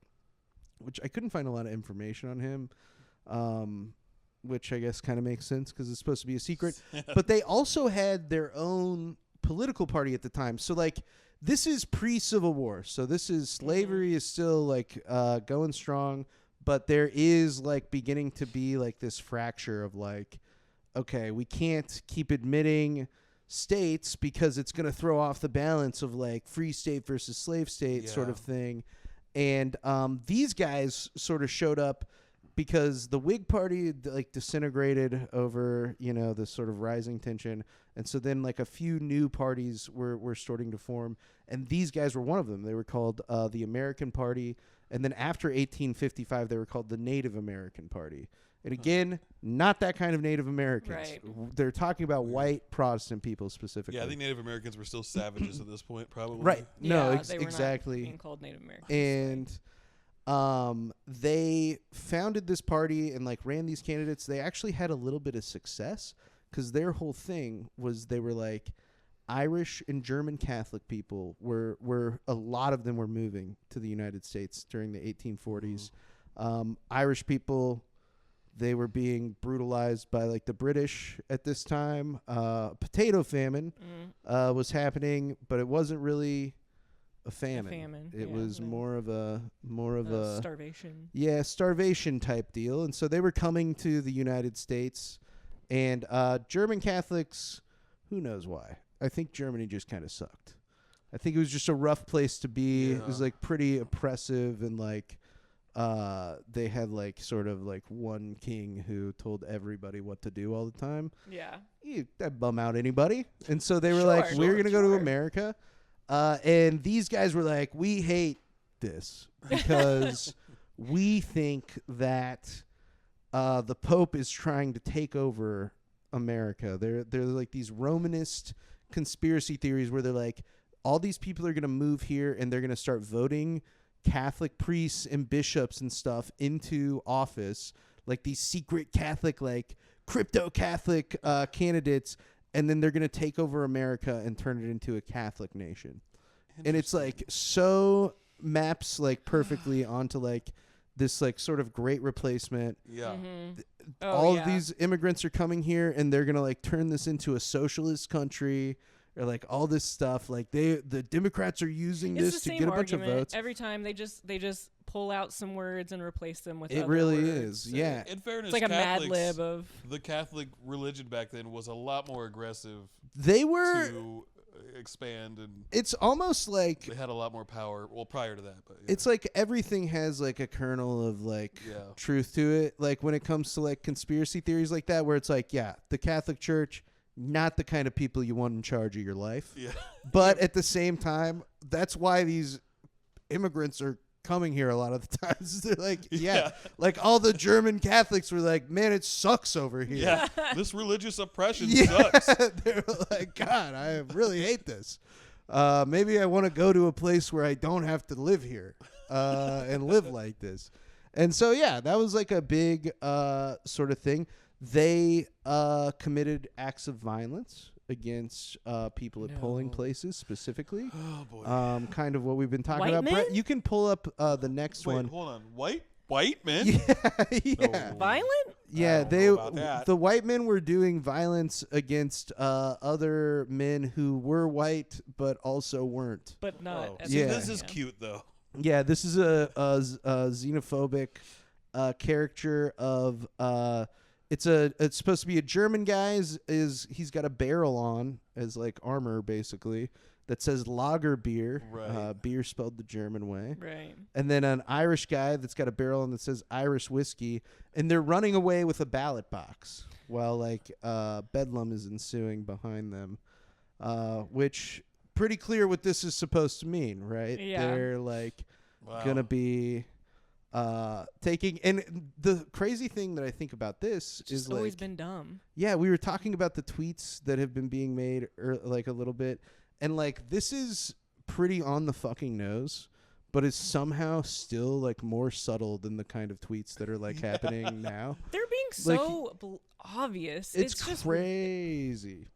which I couldn't find a lot of information on him, which I guess kind of makes sense because it's supposed to be a secret. But they also had their own political party at the time. So, like, this is pre-Civil War. So this is slavery is still, like, going strong. But there is, like, beginning to be, like, this fracture of, like, okay, we can't keep admitting states because it's going to throw off the balance of, like, free state versus slave state sort of thing. And these guys sort of showed up because the Whig Party, like, disintegrated over, you know, this sort of rising tension. And so then, like, a few new parties were starting to form. And these guys were one of them. They were called the American Party. And then after 1855, they were called the Native American Party. And again, not that kind of Native Americans. Right. They're talking about white Protestant people specifically. Yeah, I think Native Americans were still savages at this point, probably. Right. No, they were exactly. not being called Native Americans. And they founded this party and, like, ran these candidates. They actually had a little bit of success because their whole thing was they were like, Irish and German Catholic people were a lot of them were moving to the United States during the 1840s. Irish people, they were being brutalized by, like, the British at this time. Potato famine was happening, but it wasn't really a famine. It was more of a starvation. Yeah, starvation type deal. And so they were coming to the United States, and German Catholics, who knows why? I think Germany just kind of sucked. I think it was just a rough place to be. It was, like, pretty oppressive, and, like, they had, like, sort of, like, one king who told everybody what to do all the time. Yeah. That'd bum out anybody. And so they were like, we're going to go to America. And these guys were like, we hate this because we think that the Pope is trying to take over America. They're like these Romanist conspiracy theories where they're like, all these people are going to move here and they're going to start voting Catholic priests and bishops and stuff into office, like these secret Catholic, like crypto Catholic candidates, and then they're going to take over America and turn it into a Catholic nation. And it's like so maps like perfectly onto like this like sort of great replacement. Yeah. All of these immigrants are coming here and they're going to like turn this into a socialist country. Or like all this stuff, like the Democrats are using this to get a bunch of votes. Every time they just pull out some words and replace them with it other really words. is, yeah. In fairness, it's like Catholics, a Mad Lib of the Catholic religion back then was a lot more aggressive. They were to expand, and it's almost like they had a lot more power. Well, prior to that, but it's like everything has like a kernel of like truth to it. Like when it comes to like conspiracy theories like that, where it's like, yeah, the Catholic Church. Not the kind of people you want in charge of your life. Yeah. But at the same time, that's why these immigrants are coming here a lot of the times. They're like, like all the German Catholics were like, man, it sucks over here. Yeah, this religious oppression sucks. They were like, God, I really hate this. Maybe I want to go to a place where I don't have to live here and live like this. And so, yeah, that was like a big sort of thing. They committed acts of violence against people at polling places specifically. Oh, boy. Kind of what we've been talking White about. men? Brett, you can pull up the next one. Hold on. White men? Yeah. Violent? Yeah, the white men were doing violence against other men who were white but also weren't. But not. This is cute, though. Yeah, this is a xenophobic caricature of... It's supposed to be a German guy. He's got a barrel on as like armor basically that says lager beer, beer spelled the German way. Right. And then an Irish guy that's got a barrel on that says Irish whiskey, and they're running away with a ballot box while like bedlam is ensuing behind them, which pretty clear what this is supposed to mean, right? Yeah. They're like gonna be. Taking and the crazy thing that I think about this it's is always like, been dumb. Yeah, we were talking about the tweets that have been being made like a little bit, and like this is pretty on the fucking nose, but it's somehow still like more subtle than the kind of tweets that are like happening now. They're being so obvious. It's just crazy.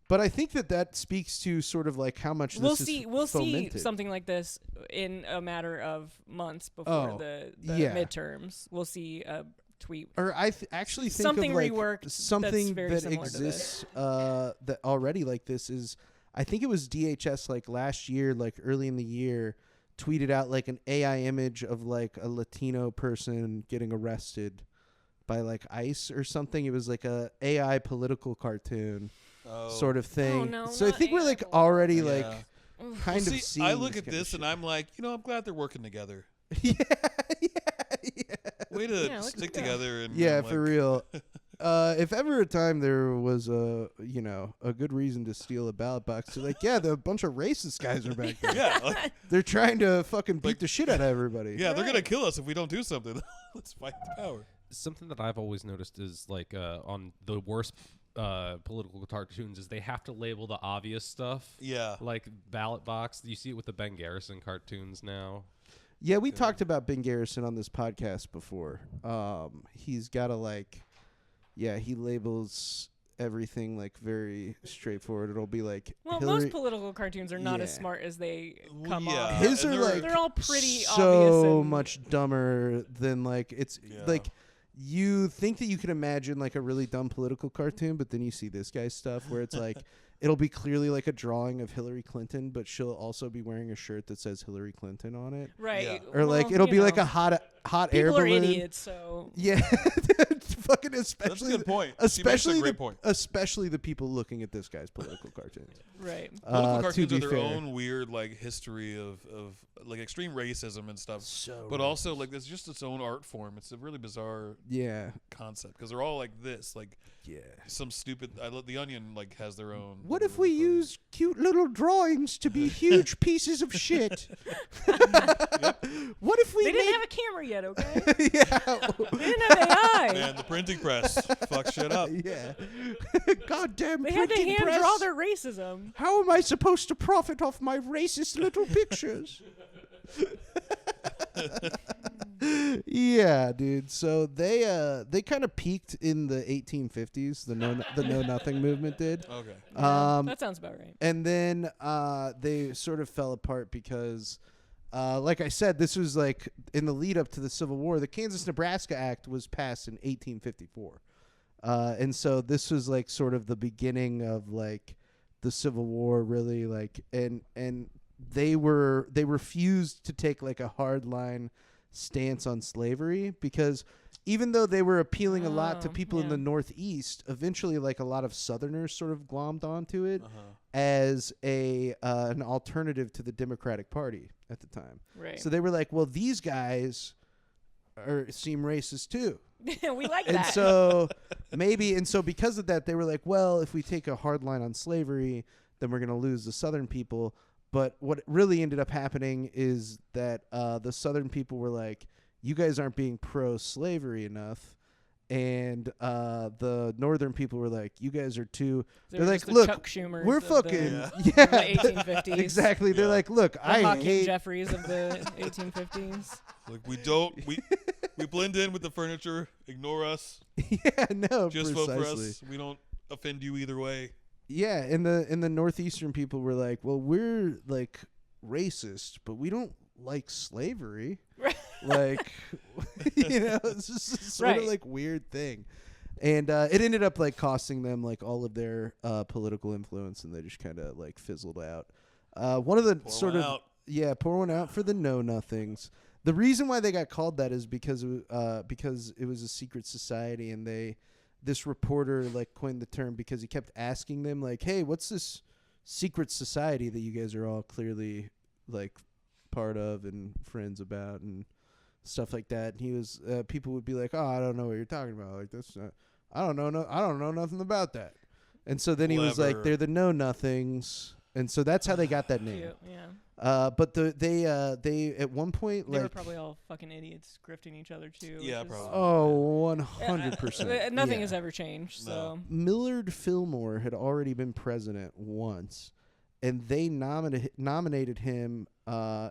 But I think that speaks to sort of like how much we'll this see. is We'll fomented. see something like this in a matter of months before the midterms. We'll see a tweet. Or I actually think something of like reworked something that exists that already like this is. I think it was DHS like last year, like early in the year, tweeted out like an AI image of like a Latino person getting arrested by like ICE or something. It was like a AI political cartoon sort of thing. Oh, no, so I think we're like already like kind of seeing. I look at this and I'm like, I'm glad they're working together. yeah. Way to stick together and for real. If ever a time there was a good reason to steal a ballot box, they're like, the bunch of racist guys are back there. Yeah, they're trying to fucking beat the shit out of everybody. Yeah, they're gonna kill us if we don't do something. Let's fight the power. Something that I've always noticed is like on the worst political cartoons is they have to label the obvious stuff. Yeah, like ballot box. You see it with the Ben Garrison cartoons now. Yeah, we talked about Ben Garrison on this podcast before. He's got to he labels everything like very straightforward. It'll be like most political cartoons are not as smart as they come off. His are like they're all pretty so much dumber than like it's like you think that you can imagine like a really dumb political cartoon, but then you see this guy's stuff where it's like it'll be clearly like a drawing of Hillary Clinton, but she'll also be wearing a shirt that says Hillary Clinton on it. Right. Yeah. Or like it'll be like a hot air balloon. People are idiots, so yeah. Fucking especially. That's a good point. Especially the people looking at this guy's political cartoons. Right. Political cartoons are their own weird like history of like extreme racism and stuff. But also like it's just its own art form. It's a really bizarre concept because they're all like this, like some stupid. The Onion like has their own. What if we use cute little drawings to be huge pieces of shit? What if we? They didn't have a camera yet, okay? They didn't have AI. Man, the printing press fuck shit up. Yeah. Goddamn they printing had to press. hand draw their racism. How am I supposed to profit off my racist little pictures? Yeah, dude. So they kind of peaked in the 1850s. The know nothing movement did. Okay. That sounds about right. And then they sort of fell apart because, like I said, this was like in the lead up to the Civil War. The Kansas-Nebraska Act was passed in 1854, and so this was like sort of the beginning of like the Civil War, really. Like and they refused to take like a hard line stance on slavery because even though they were appealing a lot to people in the Northeast, eventually like a lot of Southerners sort of glommed onto it as an alternative to the Democratic Party at the time. Right. So they were like, well, these guys seem racist too. We like and that. So because of that, they were like, well, if we take a hard line on slavery, then we're going to lose the Southern people. But what really ended up happening is that the Southern people were like, you guys aren't being pro-slavery enough. And the Northern people were like, you guys are too... They're like, look, Chuck Schumers we're fucking... the 1850s. Exactly. They're like, look, the I Hakeem hate... Jeffries of the 1850s. Like, we blend in with the furniture. Ignore us. Yeah, no, just precisely. vote for us. We don't offend you either way. Yeah, and the Northeastern people were like, well, we're like racist, but we don't like slavery. Like, it's just sort of like weird thing. And it ended up like costing them like all of their political influence, and they just kind of like fizzled out. One of the pour one out for the Know Nothings. The reason why they got called that is because it was a secret society, and this reporter like coined the term because he kept asking them like, hey, what's this secret society that you guys are all clearly like part of and friends about and stuff like that. And he was people would be like, oh, I don't know what you're talking about. Like this, I don't know nothing about that. And so then he was like, they're the Know Nothings. And so that's how they got that name. Yeah. But they at one point they were probably all fucking idiots grifting each other too. Yeah, probably. Oh, 100%. Nothing has ever changed. So Millard Fillmore had already been president once, and they nominated him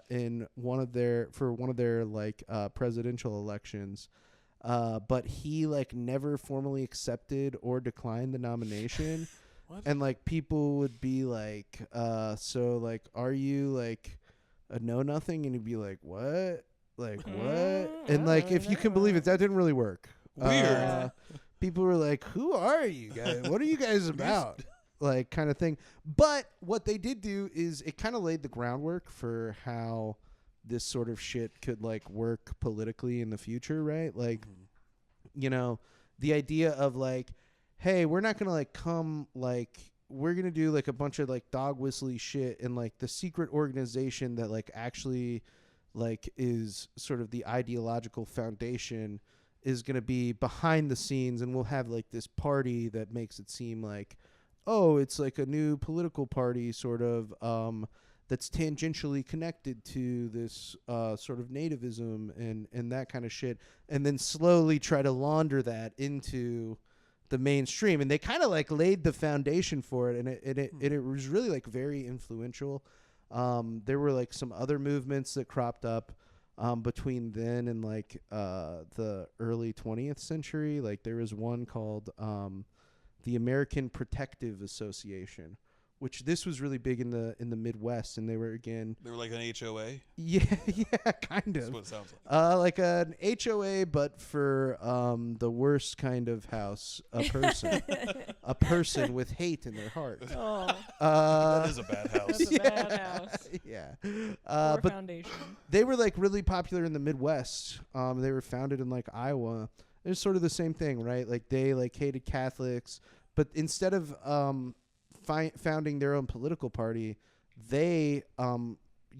in one of their like presidential elections. But he like never formally accepted or declined the nomination. What? And like people would be like, so like, are you like a know nothing? And he'd be like, what? Like what? And like, if you can believe it, that didn't really work. Weird. People were like, who are you guys? What are you guys about? Like kind of thing. But what they did do is it kind of laid the groundwork for how this sort of shit could like work politically in the future, right? Like, you know, the idea of like, hey, we're not going to like come like we're going to do like a bunch of like dog whistly shit, and like the secret organization that like actually like is sort of the ideological foundation is going to be behind the scenes, and we'll have like this party that makes it seem like, oh, it's like a new political party sort of that's tangentially connected to this sort of nativism and that kind of shit, and then slowly try to launder that into the mainstream. And they kind of like laid the foundation for it, and it was really like very influential. There were like some other movements that cropped up between then and like the early 20th century. Like there was one called the American Protective Association, which this was really big in the Midwest, and they were like an HOA. Yeah, kind of. That's what it sounds like. Like an HOA, but for the worst kind of house, a person with hate in their heart. Oh, that is a bad house. that's a bad house. Yeah, Poor but foundation. they were like really popular in the Midwest. They were founded in like Iowa. It's sort of the same thing, right? Like they like hated Catholics, but instead of founding their own political party, they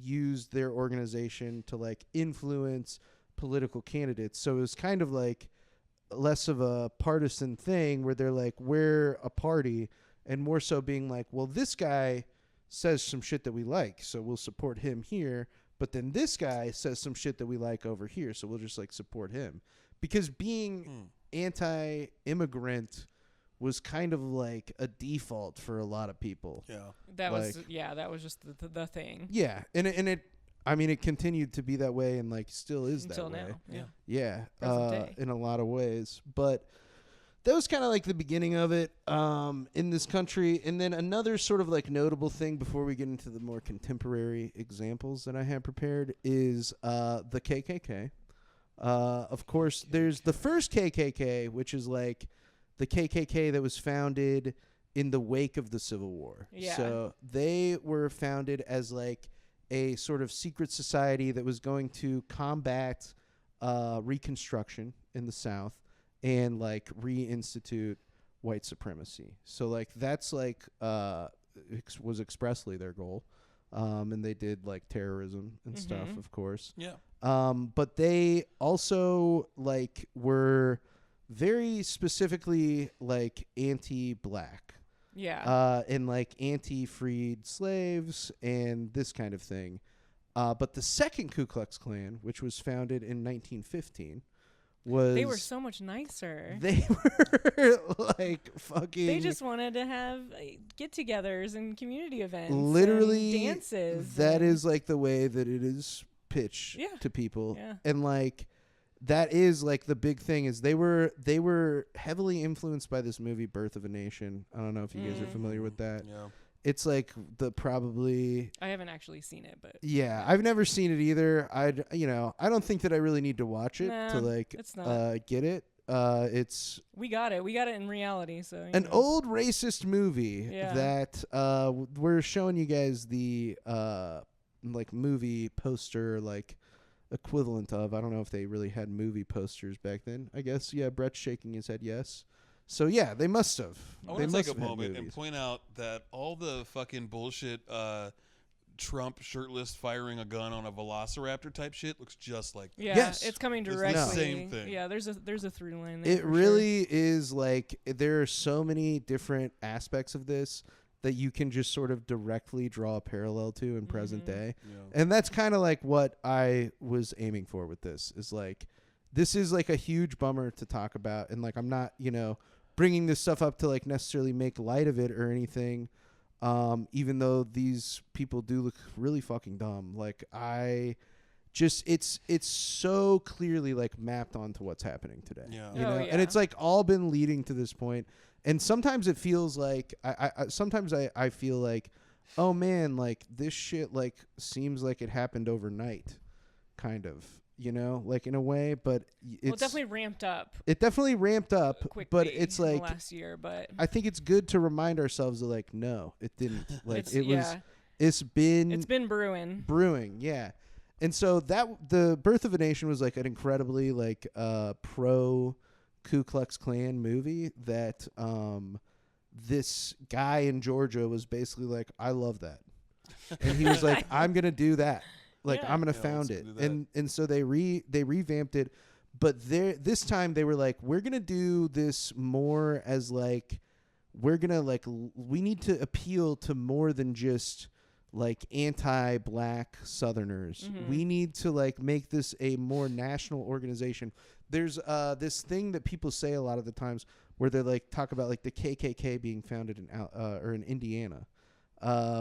used their organization to like influence political candidates. So it was kind of like less of a partisan thing where they're like, we're a party, and more so being like, well, this guy says some shit that we like, so we'll support him here, but then this guy says some shit that we like over here, so we'll just like support him. Because being anti-immigrant was kind of like a default for a lot of people. Yeah. That was just the thing. Yeah, and it continued to be that way, and like still is until that way. now. Yeah. In a lot of ways, but that was kind of like the beginning of it in this country. And then another sort of like notable thing before we get into the more contemporary examples that I have prepared is the KKK. Of course, there's the first KKK, which is like the KKK that was founded in the wake of the Civil War. Yeah. So they were founded as like a sort of secret society that was going to combat Reconstruction in the South and like reinstitute white supremacy. So like that's like was expressly their goal. And they did like terrorism and stuff, of course. Yeah. But they also like were very specifically like anti-black. Yeah. And like anti-freed slaves and this kind of thing. But the second Ku Klux Klan, which was founded in 1915, they were so much nicer. They were like fucking. They just wanted to have get-togethers and community events, literally and dances. That is like the way that it is pitched to people, and like that is like the big thing is they were heavily influenced by this movie Birth of a Nation. I don't know if you guys are familiar with that. Yeah. It's like I haven't actually seen it, but yeah, I've never seen it either. I don't think that I really need to watch it to like get it. We got it in reality. So an old racist movie that we're showing you guys the like movie poster like equivalent of. I don't know if they really had movie posters back then. I guess Brett's shaking his head yes. So yeah, they must have. I want to take a moment and point out that all the fucking bullshit Trump shirtless firing a gun on a velociraptor type shit looks just like that. Yes, it's coming directly. It's the same thing. Yeah, there's a through line there. It really is like there are so many different aspects of this that you can just sort of directly draw a parallel to in present day. Yeah. And that's kind of like what I was aiming for with this is like this is like a huge bummer to talk about, and like I'm not, bringing this stuff up to like necessarily make light of it or anything, even though these people do look really fucking dumb. Like I just it's so clearly like mapped onto what's happening today. Yeah. You know, and it's like all been leading to this point. And sometimes it feels like I feel like, oh man, like this shit like seems like it happened overnight, kind of, you know, like in a way. But it definitely ramped up. It definitely ramped up, but it's like last year. But I think it's good to remind ourselves that like, no, it didn't. Like it's been brewing, yeah. And so that the Birth of a Nation was like an incredibly like pro Ku Klux Klan movie that this guy in Georgia was basically like, I love that. And he was like, I'm going to do that. Like I'm going to found it. And so they revamped it, but this time they were like, we're going to do this more as like we're going to like we need to appeal to more than just like anti-black Southerners. We need to like make this a more national organization. There's this thing that people say a lot of the times where they like talk about like the KKK being founded in Indiana,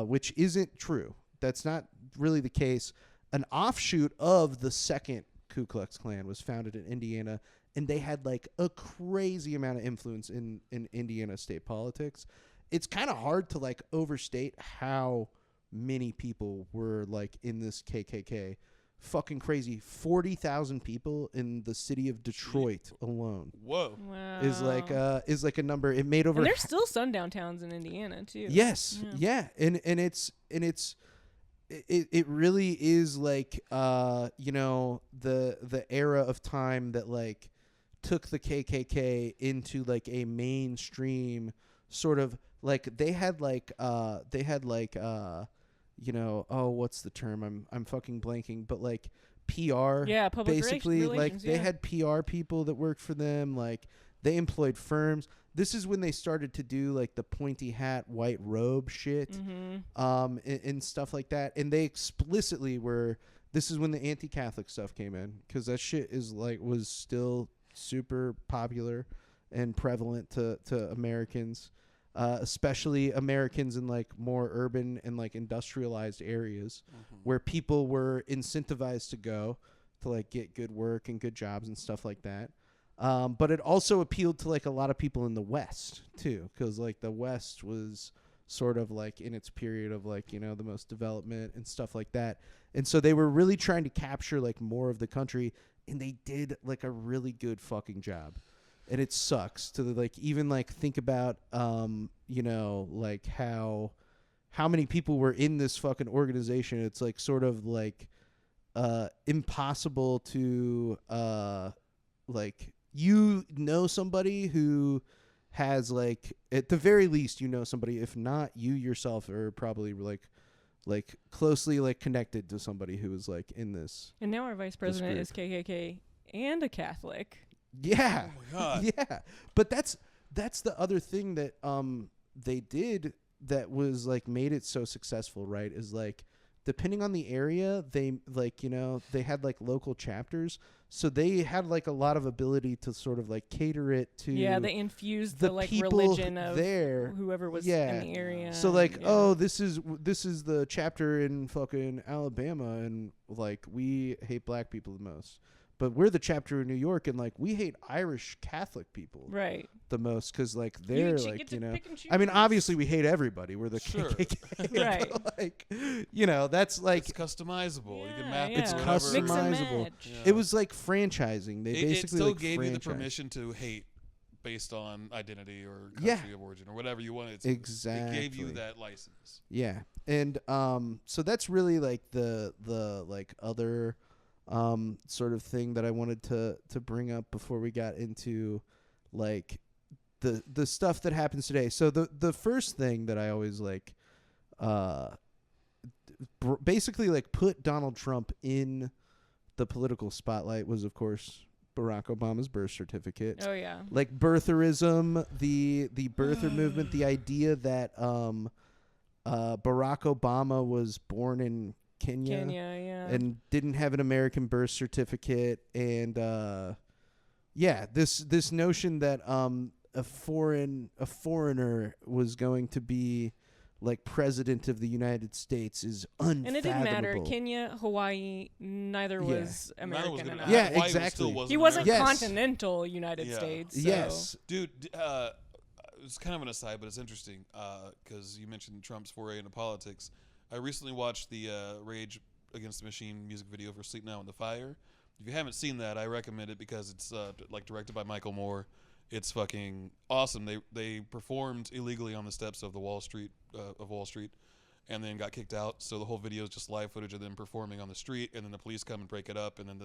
which isn't true. That's not really the case. An offshoot of the second Ku Klux Klan was founded in Indiana, and they had like a crazy amount of influence in Indiana state politics. It's kind of hard to like overstate how many people were like in this KKK. Fucking crazy. 40,000 people in the city of Detroit alone. Whoa. Wow. Is like a number. It made over. And there's still sundown towns in Indiana too. Yes. Yeah. And it really is like you know, the era of time that like took the KKK into like a mainstream sort of like they had you know, oh, what's the term? I'm fucking blanking, but like PR. Yeah, public basically relations, like they had PR people that worked for them, like they employed firms. This is when they started to do like the pointy hat, white robe shit, and stuff like that. And they explicitly were. This is when the anti-Catholic stuff came in, because that shit was still super popular and prevalent to Americans. Especially Americans in like more urban and like industrialized areas where people were incentivized to go to like get good work and good jobs and stuff like that. But it also appealed to like a lot of people in the West too, because like the West was sort of like in its period of like, you know, the most development and stuff like that. And so they were really trying to capture like more of the country, and they did like a really good fucking job. And it sucks to like even like think about you know, like how many people were in this fucking organization. It's like sort of like impossible to like, you know, somebody who has like at the very least, you know, somebody, if not you yourself are probably like closely like connected to somebody who is like in this. And now our vice president is KKK and a Catholic. Yeah. Oh my God. Yeah. But that's the other thing that they did that was like made it so successful, right? Is like depending on the area, they like, you know, they had like local chapters. So they had like a lot of ability to sort of like cater it to they infused the like religion of whoever was in the area. So like, oh, this is the chapter in fucking Alabama, and like we hate black people the most. But we're the chapter in New York, and like we hate Irish Catholic people the most, because like they're like, you know, I mean, obviously we hate everybody. We're the KKK, right? But, like, you know, that's like it's customizable. You can map it's it customizable. It was like franchising. They basically it still like gave you the permission to hate based on identity or country of origin or whatever you wanted to. Exactly. It gave you that license. Yeah, and so that's really like the like other sort of thing that I wanted to bring up before we got into like the stuff that happens today. So the first thing that I always like basically like put Donald Trump in the political spotlight was, of course, Barack Obama's birth certificate. Oh yeah. Like birtherism, the birther movement, the idea that Barack Obama was born in Kenya, and didn't have an American birth certificate, and this notion that a foreigner was going to be like president of the United States is unfathomable. And it didn't matter. Kenya, Hawaii, neither was American enough. Yeah, Hawaii exactly. He wasn't Yes. continental United States. So. Yes. Dude, it's kind of an aside, but it's interesting because you mentioned Trump's foray into politics. I recently watched the Rage Against the Machine music video for Sleep Now in the Fire. If you haven't seen that, I recommend it because it's like directed by Michael Moore. It's fucking awesome. They performed illegally on the steps of the Wall Street, and then got kicked out. So the whole video is just live footage of them performing on the street, and then the police come and break it up, and then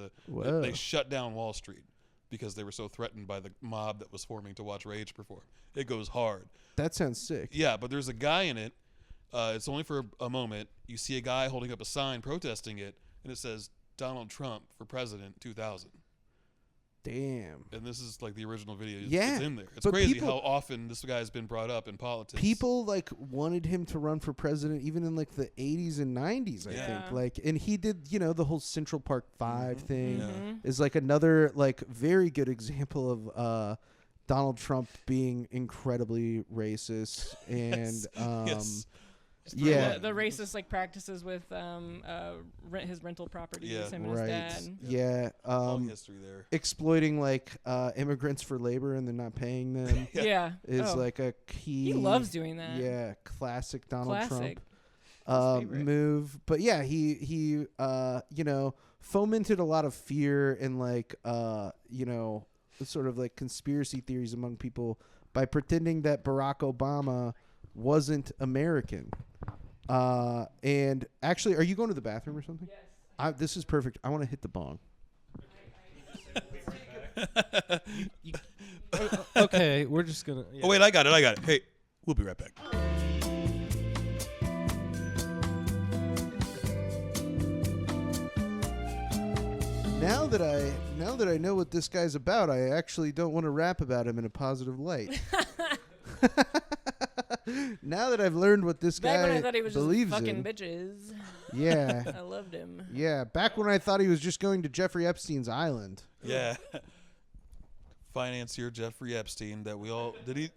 they shut down Wall Street because they were so threatened by the mob that was forming to watch Rage perform. It goes hard. That sounds sick. Yeah, but there's a guy in it. It's only for a moment. You see a guy holding up a sign protesting it, and it says Donald Trump for President 2000. Damn. And this is like the original video. Yeah, it's in there. It's crazy how often this guy has been brought up in politics. People like wanted him to run for president even in like the 80s and 90s, I think. Like, and he did, the whole Central Park 5 thing is like another like very good example of Donald Trump being incredibly racist and yes. Yeah, the racist like practices with his rental properties, him and his dad. Yeah, long history there. Exploiting like immigrants for labor and they're not paying them. Is like a key. He loves doing that. Yeah, classic Donald Trump move. But yeah, he fomented a lot of fear and like sort of like conspiracy theories among people by pretending that Barack Obama wasn't American. And actually, are you going to the bathroom or something? Yes. This is perfect. I want to hit the bong. Okay, we're just gonna. Oh wait, I got it. Hey, we'll be right back. Now that I know what this guy's about, I actually don't want to rap about him in a positive light. Now that I've learned what this guy back when I thought he was believes just fucking in, bitches. Yeah, I loved him. Yeah, back when I thought he was just going to Jeffrey Epstein's island. Yeah, financier Jeffrey Epstein. That we all did.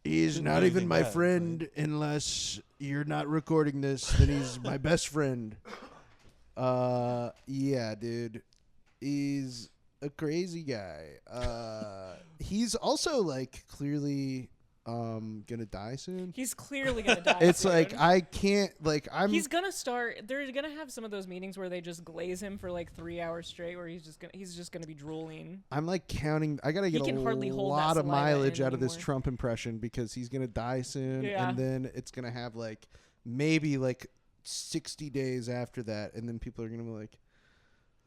He's not even my friend unless you're not recording this. Then he's my best friend. Yeah, dude. He's a crazy guy. He's also like clearly gonna die soon. He's clearly gonna die. It's soon. like I can't He's gonna start. They're gonna have some of those meetings where they just glaze him for like 3 hours straight, where he's just gonna be drooling. I'm like counting. I gotta get a lot of mileage out of this Trump impression because he's gonna die soon, and then it's gonna have like maybe like 60 days after that, and then people are gonna be like,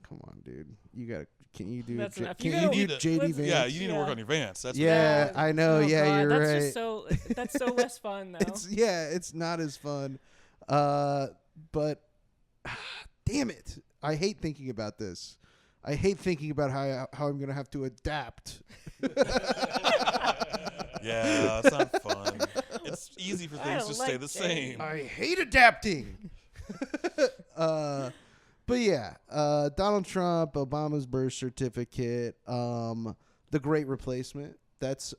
"Come on, dude, you gotta." Can you do? That's enough. Can you do JD Vance? Yeah, you need to work on your Vance. That's I know. Oh, yeah, God, you're that's right. Just so that's so less fun though. It's not as fun. But damn it, I hate thinking about this. I hate thinking about how I'm gonna have to adapt. Yeah, it's not fun. It's easy for things to stay the same. I hate adapting. But yeah, Donald Trump, Obama's birth certificate, the Great Replacement. That's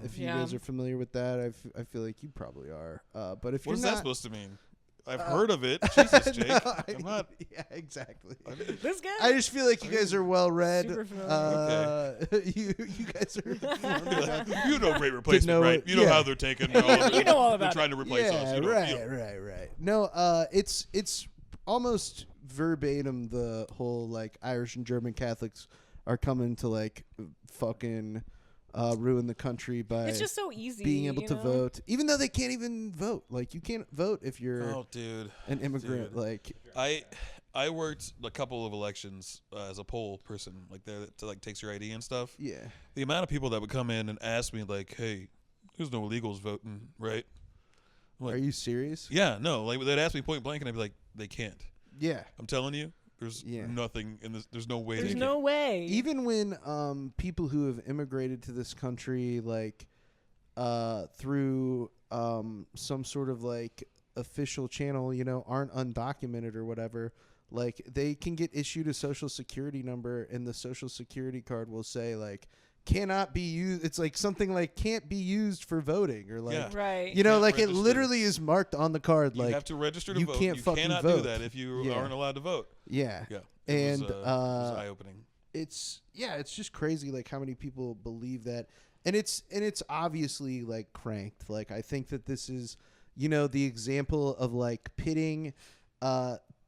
if you guys are familiar with that, I feel like you probably are. But if what you're is not, that supposed to mean? I've heard of it. Jesus, Jake. I'm not. Yeah, exactly. This guy. I just feel like you guys are well read. Super familiar. You guys are. You know Great Replacement, right? You know how they're taken. You know all about they're trying to replace us. You know, right. No, it's almost verbatim the whole like Irish and German Catholics are coming to like fucking ruin the country by it's just so easy being able to vote, even though they can't even vote. Like you can't vote if you're an immigrant. Dude. Like I worked a couple of elections as a poll person, like that like takes your ID and stuff. Yeah, the amount of people that would come in and ask me like, "Hey, there's no illegals voting, right?" Like, are you serious? Yeah, no. Like they'd ask me point blank, and I'd be like, "They can't." Yeah, I'm telling you. There's nothing in this. There's no way. There's no way. Even when people who have immigrated to this country, like through some sort of like official channel, aren't undocumented or whatever, like they can get issued a social security number, and the social security card will say like cannot be used. It's like something like can't be used for voting or like, right. you know, Can't like register. it literally is marked on the card. You like have to register to you vote. Can't you fucking cannot vote. do that if you aren't allowed to vote. Yeah. Yeah. And it was eye-opening. it's just crazy like how many people believe that, and it's obviously like cranked. Like I think that this is, you know, the example of like pitting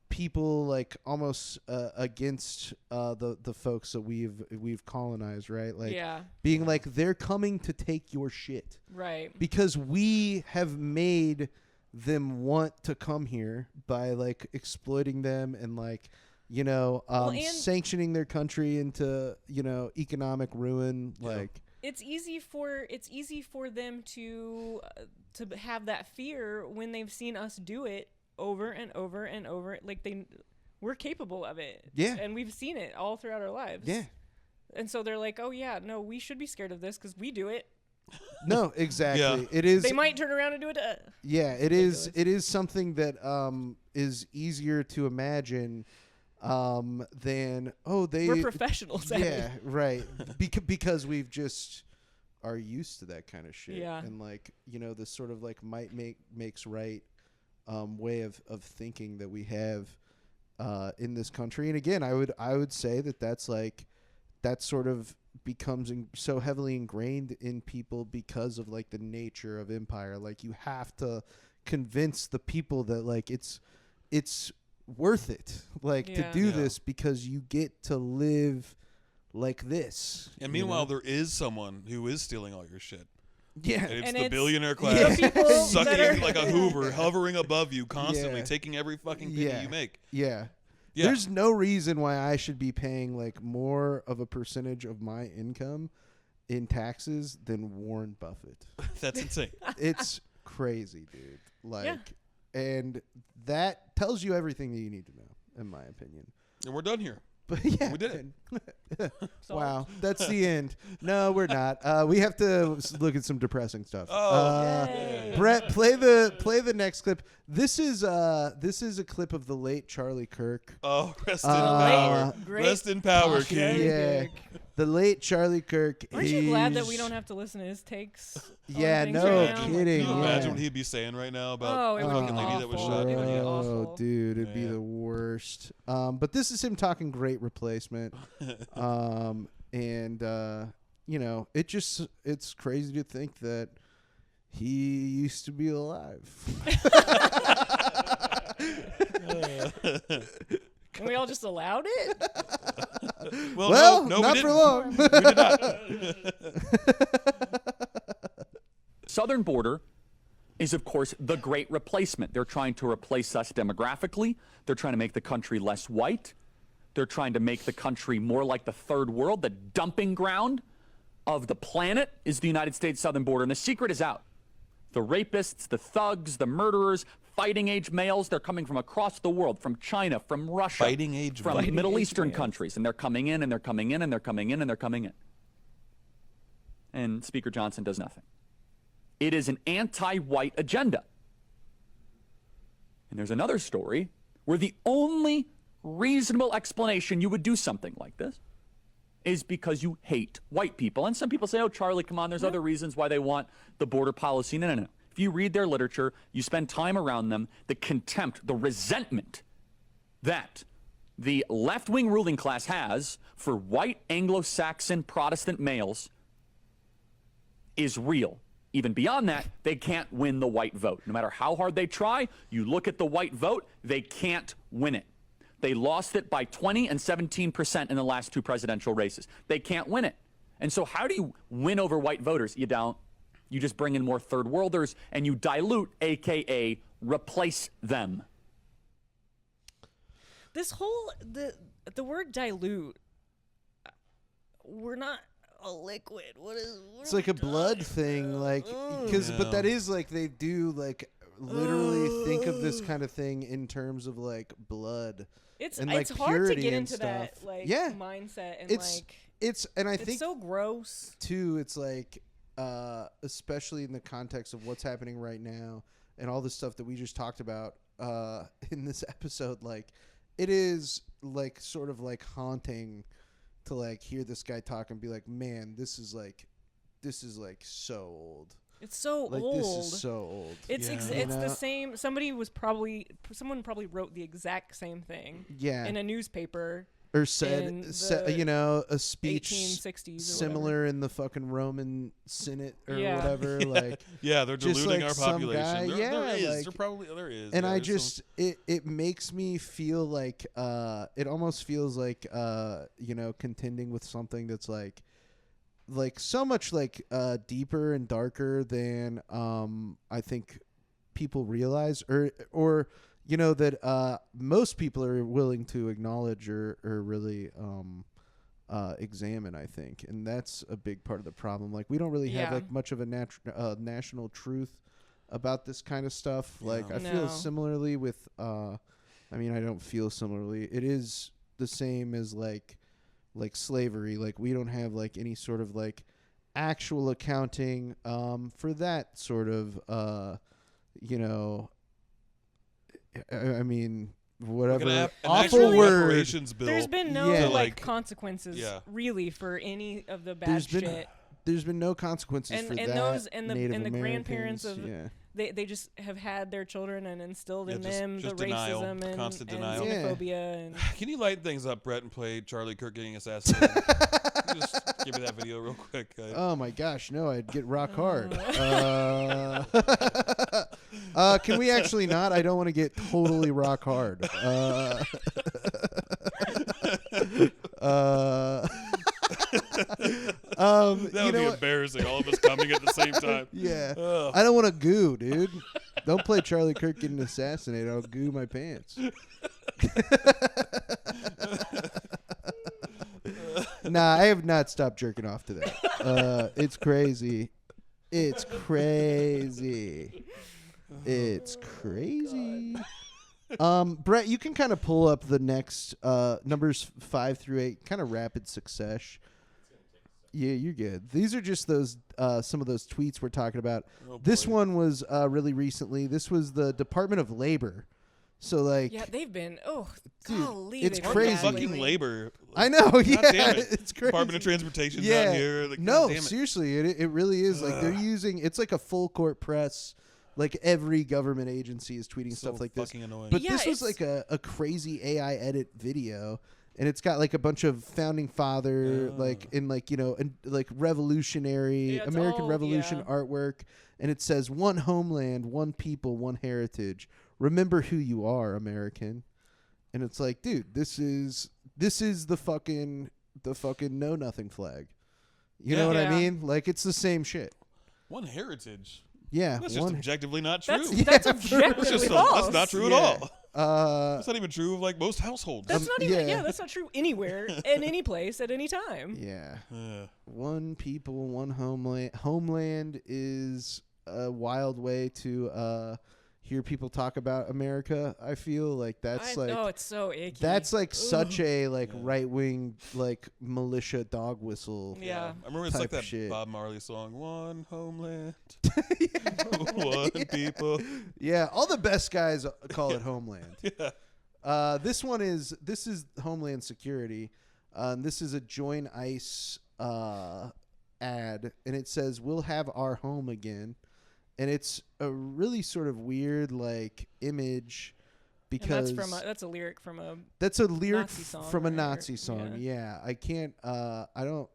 people like almost against the folks that we've colonized, right? Like being like they're coming to take your shit, right? Because we have made them want to come here by like exploiting them and like, you know, sanctioning their country into, you know, economic ruin. Like it's easy for them to have that fear when they've seen us do it over and over and over. Like we're capable of it. Yeah. And we've seen it all throughout our lives. Yeah. And so they're like, oh yeah, no, we should be scared of this because we do it. No, exactly. Yeah. It is. They might turn around and do it. Yeah, it is. It is something that is easier to imagine than we're professionals. Yeah, right. Because we've just are used to that kind of shit. Yeah. And like, you know, this sort of like might makes right way of thinking that we have in this country. And again, I would say that's sort of becomes so heavily ingrained in people because of like the nature of empire. Like you have to convince the people that like it's worth it, like to do this because you get to live like this. And meanwhile, there is someone who is stealing all your shit. Yeah, and it's the billionaire class sucking like a Hoover, hovering above you constantly, taking every fucking penny you make. Yeah. There's no reason why I should be paying like more of a percentage of my income in taxes than Warren Buffett. That's insane. It's crazy, dude. Like, and that tells you everything that you need to know, in my opinion. And we're done here. But yeah, we did it. Wow, that's the end. No, we're not. We have to look at some depressing stuff. Brett, play the next clip. This is a clip of the late Charlie Kirk. Oh, rest in power. Rest in power, King. Yeah, the late Charlie Kirk. Aren't you glad that we don't have to listen to his takes? Yeah, no kidding. Can you imagine what he'd be saying right now about the fucking lady that was shot? Oh, dude, it'd be the worst. But this is him talking Great Replacement. And you know, it's crazy to think that he used to be alive. And we all just allowed it? Well, no, not for long. We did not. Southern border is, of course, the Great Replacement. They're trying to replace us demographically. They're trying to make the country less white. They're trying to make the country more like the third world. The dumping ground of the planet is the United States southern border. And the secret is out. The rapists, the thugs, the murderers, fighting-age males, they're coming from across the world, from China, from Russia, from Middle Eastern countries. And they're coming in, and they're coming in, and they're coming in, and they're coming in. And Speaker Johnson does nothing. It is an anti-white agenda. And there's another story where the only reasonable explanation you would do something like this is because you hate white people. And some people say, oh, Charlie, come on, there's other reasons why they want the border policy. No, no, no. If you read their literature, you spend time around them, the contempt, the resentment that the left-wing ruling class has for white Anglo-Saxon Protestant males is real. Even beyond that, they can't win the white vote. No matter how hard they try, you look at the white vote, they can't win it. They lost it by 20 and 17% in the last two presidential races. They can't win it. And so how do you win over white voters? You don't. You just bring in more third worlders and you dilute, AKA replace them. This whole, the word dilute, we're not a liquid. It's like a blood thing, like, but that is like, they do like literally think of this kind of thing in terms of like blood. It's and, like, hard to get into stuff. that like mindset, and I think it's so gross too. It's like especially in the context of what's happening right now and all the stuff that we just talked about in this episode, like it is like sort of like haunting to like hear this guy talk and be like, man, this is like so old. It's so like, old. This is so old. It's the same. Someone probably wrote the exact same thing. Yeah. In a newspaper. Or said a speech 1860s similar in the fucking Roman Senate or whatever. Like, they're diluting like our population. There is. And I just it makes me feel like it almost feels like contending with something that's like so much like deeper and darker than I think people realize or that most people are willing to acknowledge or really examine, I think. And that's a big part of the problem. Like, we don't really have like much of a national truth about this kind of stuff. Like, I feel similarly with I don't feel similarly. It is the same as like slavery. Like, we don't have like any sort of like actual accounting for that sort of I mean, whatever. Like awful word. There's been no consequences really for any of the bad shit. There's been no consequences for that. And the grandparents of they just have had their children and instilled in them the racism and xenophobia. And can you light things up, Brett, and play Charlie Kirk getting assassinated? Just give me that video real quick. Oh my gosh, no! I'd get rock hard. Can we actually not? I don't want to get totally rock hard. That would be embarrassing. All of us coming at the same time. Yeah. I don't want to goo, dude. Don't play Charlie Kirk getting assassinated. I'll goo my pants. Nah, I have not stopped jerking off to that. It's crazy. It's crazy. It's crazy. Brett, you can kind of pull up the next numbers 5 through 8, kind of rapid succession. Yeah, you're good. These are just those some of those tweets we're talking about. This one was really recently. This was the Department of Labor. So like, they've been dude, golly, it's crazy. Fucking labor. I know. God yeah, damn it. It's crazy. Department of Transportation's down here. Like, no, seriously, it really is. Like, they're using. It's like a full court press. Like, every government agency is tweeting stuff like this. Annoying. But this was like a crazy AI edit video, and it's got like a bunch of founding father, revolutionary American Revolution artwork, and it says "One homeland, one people, one heritage. Remember who you are, American." And it's like, dude, this is the fucking know nothing flag. You know what I mean? Like, it's the same shit. One heritage. Yeah, that's just objectively not true. That's objectively false. That's not true at all. That's not even true of like most households. That's not even. Yeah, that's not true anywhere, in any place, at any time. Yeah. One people, one homeland. Homeland is a wild way to hear people talk about America. I feel like that's it's so icky. That's like such a right wing militia dog whistle. Yeah, I remember it's like that shit. Bob Marley song, "One homeland, one people." Yeah, all the best guys call it Homeland. Yeah. This is Homeland Security. This is a Join ICE ad, and it says, "We'll have our home again." And it's a really sort of weird image because that's a lyric from a Nazi song, from a Nazi song. Yeah, I can't I don't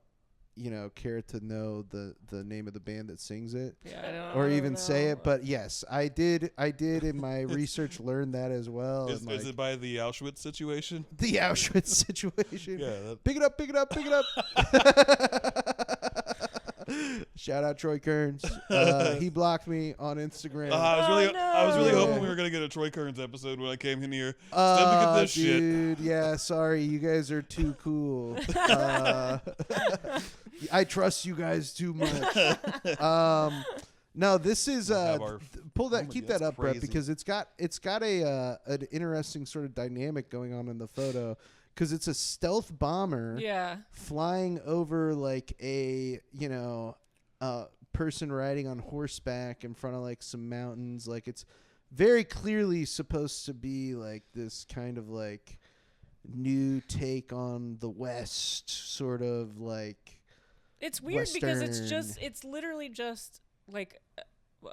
care to know the name of the band that sings it. Yeah, or even say it, but yes, I did in my research learn that as well. Is it by the Auschwitz situation? The Auschwitz situation. Yeah. Pick it up. Shout out Troy Kearns. He blocked me on Instagram. I was really hoping we were gonna get a Troy Kearns episode when I came in here. Look at this dude, shit. Yeah, sorry, you guys are too cool. I trust you guys too much. No, this is keep that up, Brett, because it's got an interesting sort of dynamic going on in the photo. Because it's a stealth bomber flying over a person riding on horseback in front of some mountains. Like, it's very clearly supposed to be this kind of new take on the West, sort of like. It's weird because it's literally just like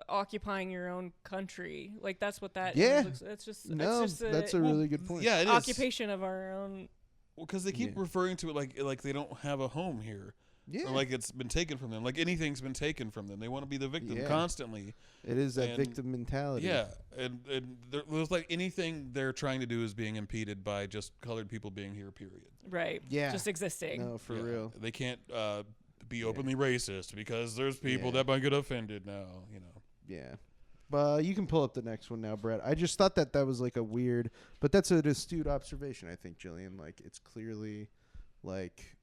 occupying your own country. Like that's what that is. It's just that's a really good point. Yeah, it occupation of our own. Well, because they keep referring to it like they don't have a home here. Yeah. Or like it's been taken from them. Like anything's been taken from them. They want to be the victim constantly. It is that victim mentality. Yeah, and there's like anything they're trying to do is being impeded by just colored people being here. Period. Right. Yeah. Just existing. No, for real. They can't be openly racist because there's people that might get offended now. You know. Yeah. You can pull up the next one now, Brett. I just thought that was like a weird, but that's an astute observation, I think, Jillian. Like, it's clearly, like,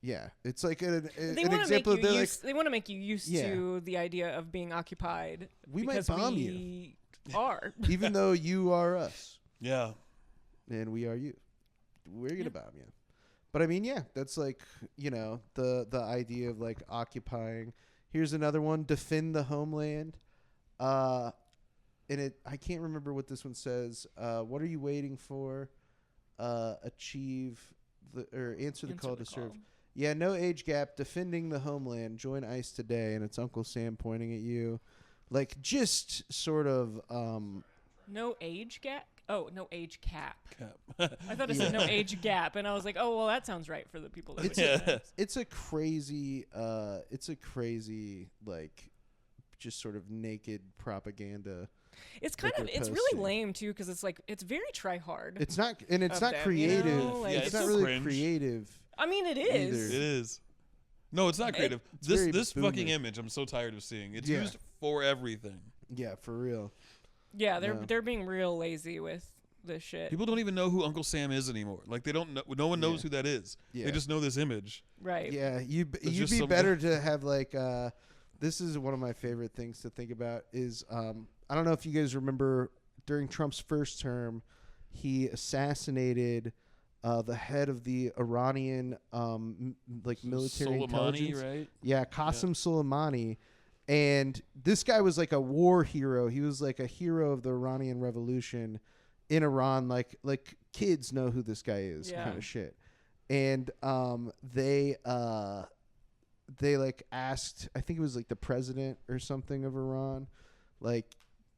it's like an example of they want to make you used to the idea of being occupied. We might bomb you. Are even though you are us. Yeah. And we are you. We're gonna bomb you. But I mean, that's like, the idea of like occupying. Here's another one: defend the homeland. I can't remember what this one says. What are you waiting for? Answer the call to serve. Yeah, no age gap. Defending the homeland. Join ICE today. And it's Uncle Sam pointing at you, like just sort of. No age gap. Oh, no age cap. I thought it said no age gap, and I was like, oh well, that sounds right for the people. That it's a crazy like. Just sort of naked propaganda. It's it's really lame too, because it's like it's very try hard. It's not creative. It's not really cringe. Creative. I mean, it is. Either. It is. No, it's not creative. This fucking image, I'm so tired of seeing. It's used for everything. Yeah, for real. Yeah, they're being real lazy with this shit. People don't even know who Uncle Sam is anymore. Like they don't know. No one knows who that is. Yeah. They just know this image. Right. Yeah. You'd be better to have like. This is one of my favorite things to think about is I don't know if you guys remember during Trump's first term, he assassinated the head of the Iranian military intelligence. Right? Yeah, Qasem Soleimani. And this guy was like a war hero. He was like a hero of the Iranian Revolution in Iran. Like kids know who this guy is, kind of shit. And they like asked, I think it was like the president or something of Iran, like,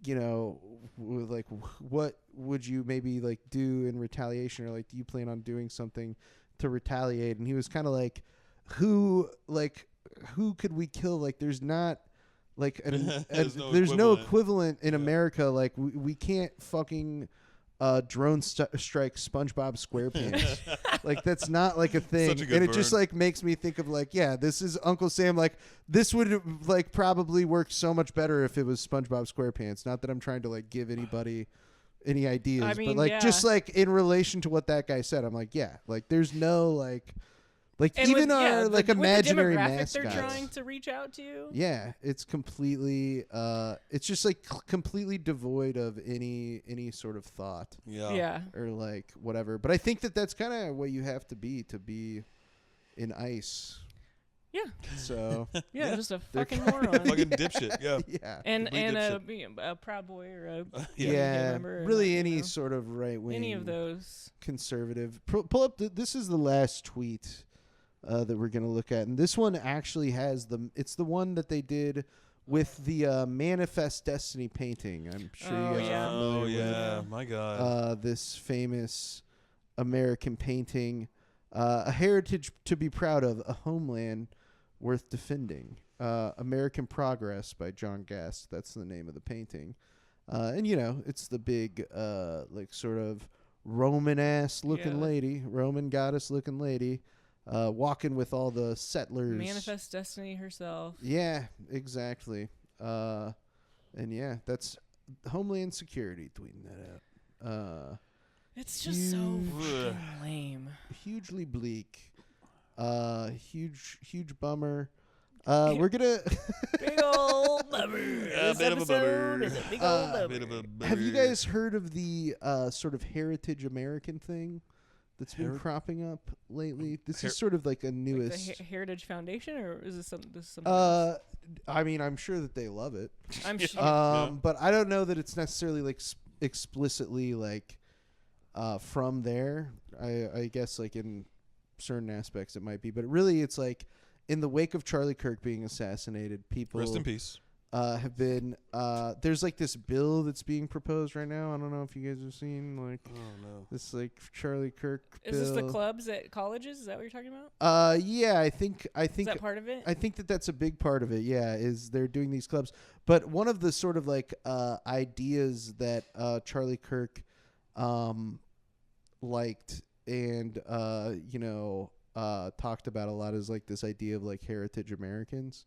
like what would you maybe like do in retaliation, or like do you plan on doing something to retaliate? And he was kind of like, who could we kill? Like there's not like there's no equivalent in America. Like we can't fucking drone strike SpongeBob SquarePants. Like that's not like a thing. And it just like makes me think of like, this is Uncle Sam. Like this would like probably work so much better if it was SpongeBob SquarePants. Not that I'm trying to like give anybody any ideas, but like just like in relation to what that guy said, I'm like, like there's no like and even our like imaginary mascots they're trying to reach out to. Yeah, it's completely it's just like completely devoid of any sort of thought. Yeah. Or like whatever. But I think that's kind of what you have to be in ICE. Yeah. So just a fucking moron. Fucking dipshit. Yeah. Yeah. And a Proud Boy or really any sort of right wing, any of those conservative. Pull up. This is the last tweet that we're going to look at. And this one actually has it's the one that they did with the Manifest Destiny painting. I'm sure you guys are familiar with. My God. This famous American painting, a heritage to be proud of, a homeland worth defending. American Progress by John Gast. That's the name of the painting. And, it's the big, like sort of Roman-ass looking lady, Roman goddess looking lady. Walking with all the settlers. Manifest Destiny herself. Yeah, exactly. And that's Homeland Security tweeting that out. It's just so lame. Hugely bleak. Huge bummer. We're gonna big old bummer. Bit of a bummer. Is a big old bummer. Have you guys heard of the sort of Heritage American thing that's been cropping up lately? This is sort of like a newest. Like the Heritage Foundation, or is this something else? I mean, I'm sure that they love it. I'm sure. But I don't know that it's necessarily like explicitly like from there. I guess like in certain aspects it might be, but really it's like in the wake of Charlie Kirk being assassinated, people rest in peace. Have been there's like this bill that's being proposed right now. I don't know if you guys have seen like this like Charlie Kirk bill. Is this the clubs at colleges? Is that what you're talking about? Yeah, I think is that part of it? I think that's a big part of it. Yeah, is they're doing these clubs. But one of the sort of like ideas that Charlie Kirk liked and talked about a lot is like this idea of like heritage Americans,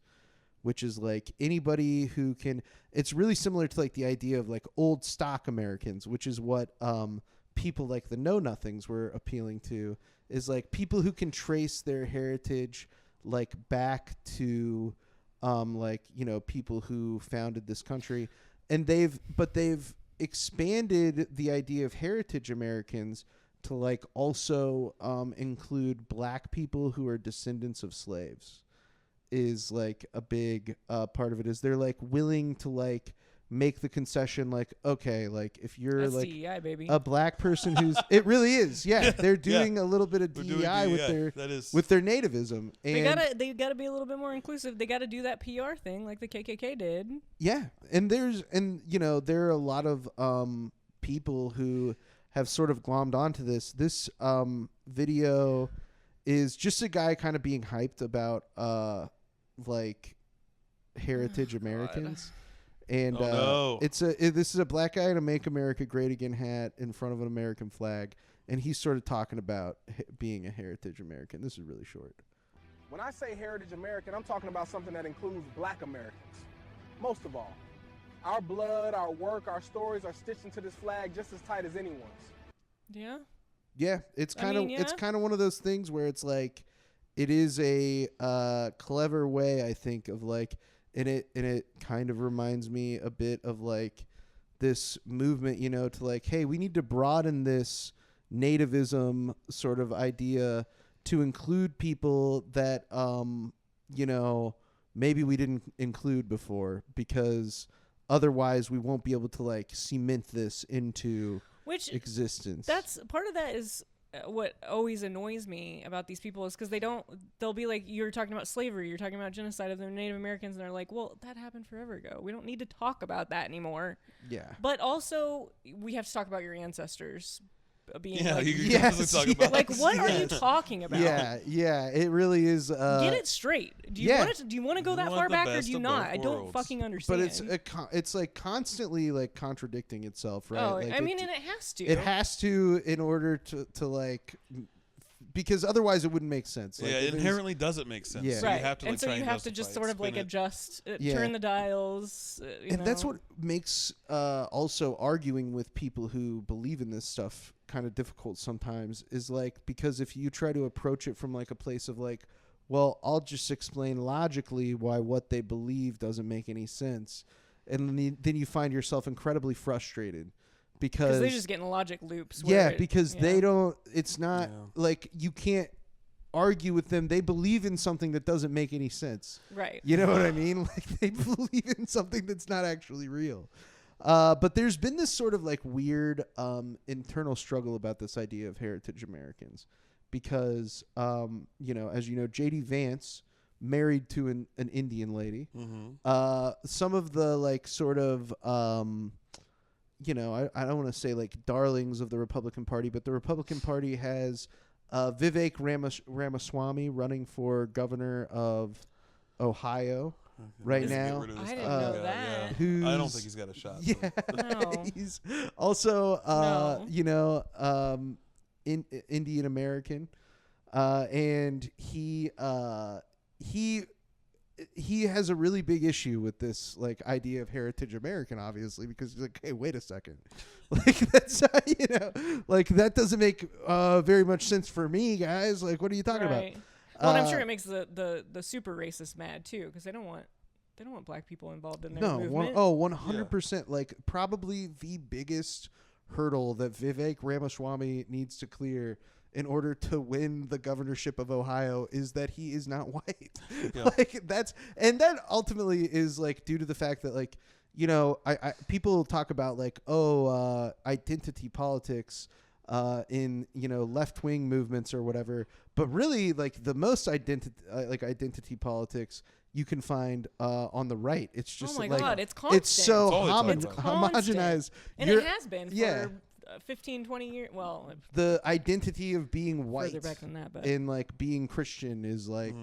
which is like anybody who can. It's really similar to like the idea of like old stock Americans, which is what people like the Know Nothings were appealing to, is like people who can trace their heritage like back to people who founded this country. And they've expanded the idea of heritage Americans to like also include black people who are descendants of slaves. Is like a big part of it. Is they're like willing to like make the concession like, okay, like if you're that's like DEI, baby. a black person who's it really is, yeah, they're doing a little bit of DEI with their nativism. And they gotta be a little bit more inclusive. They gotta do that PR thing like the KKK did. Yeah, and there are a lot of people who have sort of glommed onto this. This video is just a guy kind of being hyped about like heritage Americans. And this is a black guy in a Make America Great Again hat in front of an American flag, and he's sort of talking about being a heritage American. This is really short. When I say heritage American, I'm talking about something that includes black Americans. Most of all, our blood, our work, our stories are stitched into this flag just as tight as anyone's. Yeah. Yeah, it's kind of one of those things where it's like it is a clever way, I think, of like, and it kind of reminds me a bit of like this movement, to like, hey, we need to broaden this nativism sort of idea to include people that maybe we didn't include before, because otherwise we won't be able to like cement this into existence. That's part of that is what always annoys me about these people is because they'll be like, you're talking about slavery, you're talking about genocide of the Native Americans, and they're like, well, that happened forever ago. We don't need to talk about that anymore. Yeah. But also, we have to talk about your ancestors being talk about like, what are you talking about? Yeah, it really is. Get it straight. Do you want to go that far back, or do you not? I don't fucking understand. But it's like constantly like contradicting itself, right? Oh, like and it has to. It has to in order to like, because otherwise it wouldn't make sense. Like, it inherently doesn't make sense. Yeah. So right. you have to, and so you have to just sort of like adjust, turn the dials. That's what makes also arguing with people who believe in this stuff kind of difficult sometimes, is like, because if you try to approach it from like a place of like, well, I'll just explain logically why what they believe doesn't make any sense, and then you find yourself incredibly frustrated because they just get in logic loops. Because they don't. It's not like you can't argue with them. They believe in something that doesn't make any sense. Right. You know what I mean? Like they believe in something that's not actually real. But there's been this sort of like weird internal struggle about this idea of heritage Americans, because as you know, J.D. Vance married to an Indian lady. Mm-hmm. Some of the like sort of I don't want to say like darlings of the Republican Party, but the Republican Party has Vivek Ramaswamy running for governor of Ohio. Right now, I didn't know that. I don't think he's got a shot. Yeah, no. He's also, Indian American, and he has a really big issue with this like idea of heritage American, obviously, because he's like, hey, wait a second, like that's like that doesn't make very much sense for me, guys. Like, what are you talking about? Well, I'm sure it makes the super racist mad too, because they don't want black people involved in their movement. 100%. Like probably the biggest hurdle that Vivek Ramaswamy needs to clear in order to win the governorship of Ohio is that he is not white. Yeah. Like that ultimately is like due to the fact that like, people talk about like, identity politics. in left-wing movements or whatever. But really, like the most identity politics you can find on the right. It's just God, it's constant. It's so homogenized. And it has been for 15, 20 years. Well, the identity of being white further back than that, but and like being Christian is like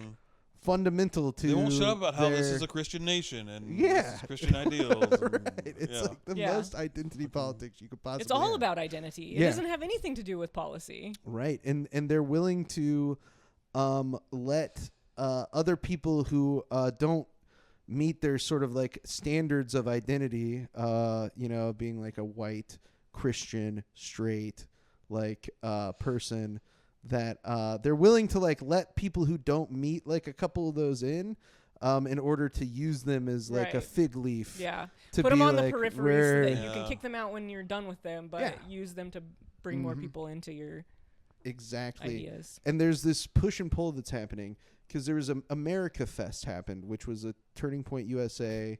fundamental to. They won't shut up about how this is a Christian nation and this is Christian ideals. Right. It's like the most identity politics you could possibly. It's all have. about identity. It doesn't have anything to do with policy. Right, and they're willing to let other people who don't meet their sort of like standards of identity, being like a white Christian straight like person, that they're willing to like let people who don't meet like a couple of those in order to use them as like a fig leaf. Yeah, to put them on like the periphery so that you can kick them out when you're done with them, but use them to bring more people into your ideas. And there's this push and pull that's happening because there was a America Fest happened, which was a Turning Point USA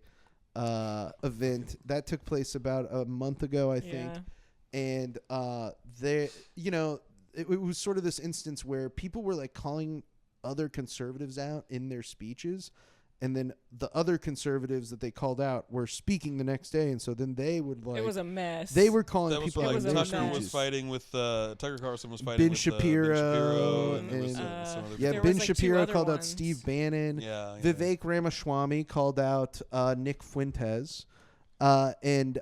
event that took place about a month ago, I think. And it was sort of this instance where people were like calling other conservatives out in their speeches, and then the other conservatives that they called out were speaking the next day, and so then they would like. It was a mess. They were calling people out. Tucker was fighting with Tucker Carlson was fighting Ben with Shapiro, and there was some other Ben like Shapiro called out Steve Bannon. Vivek Ramaswamy called out Nick Fuentes, and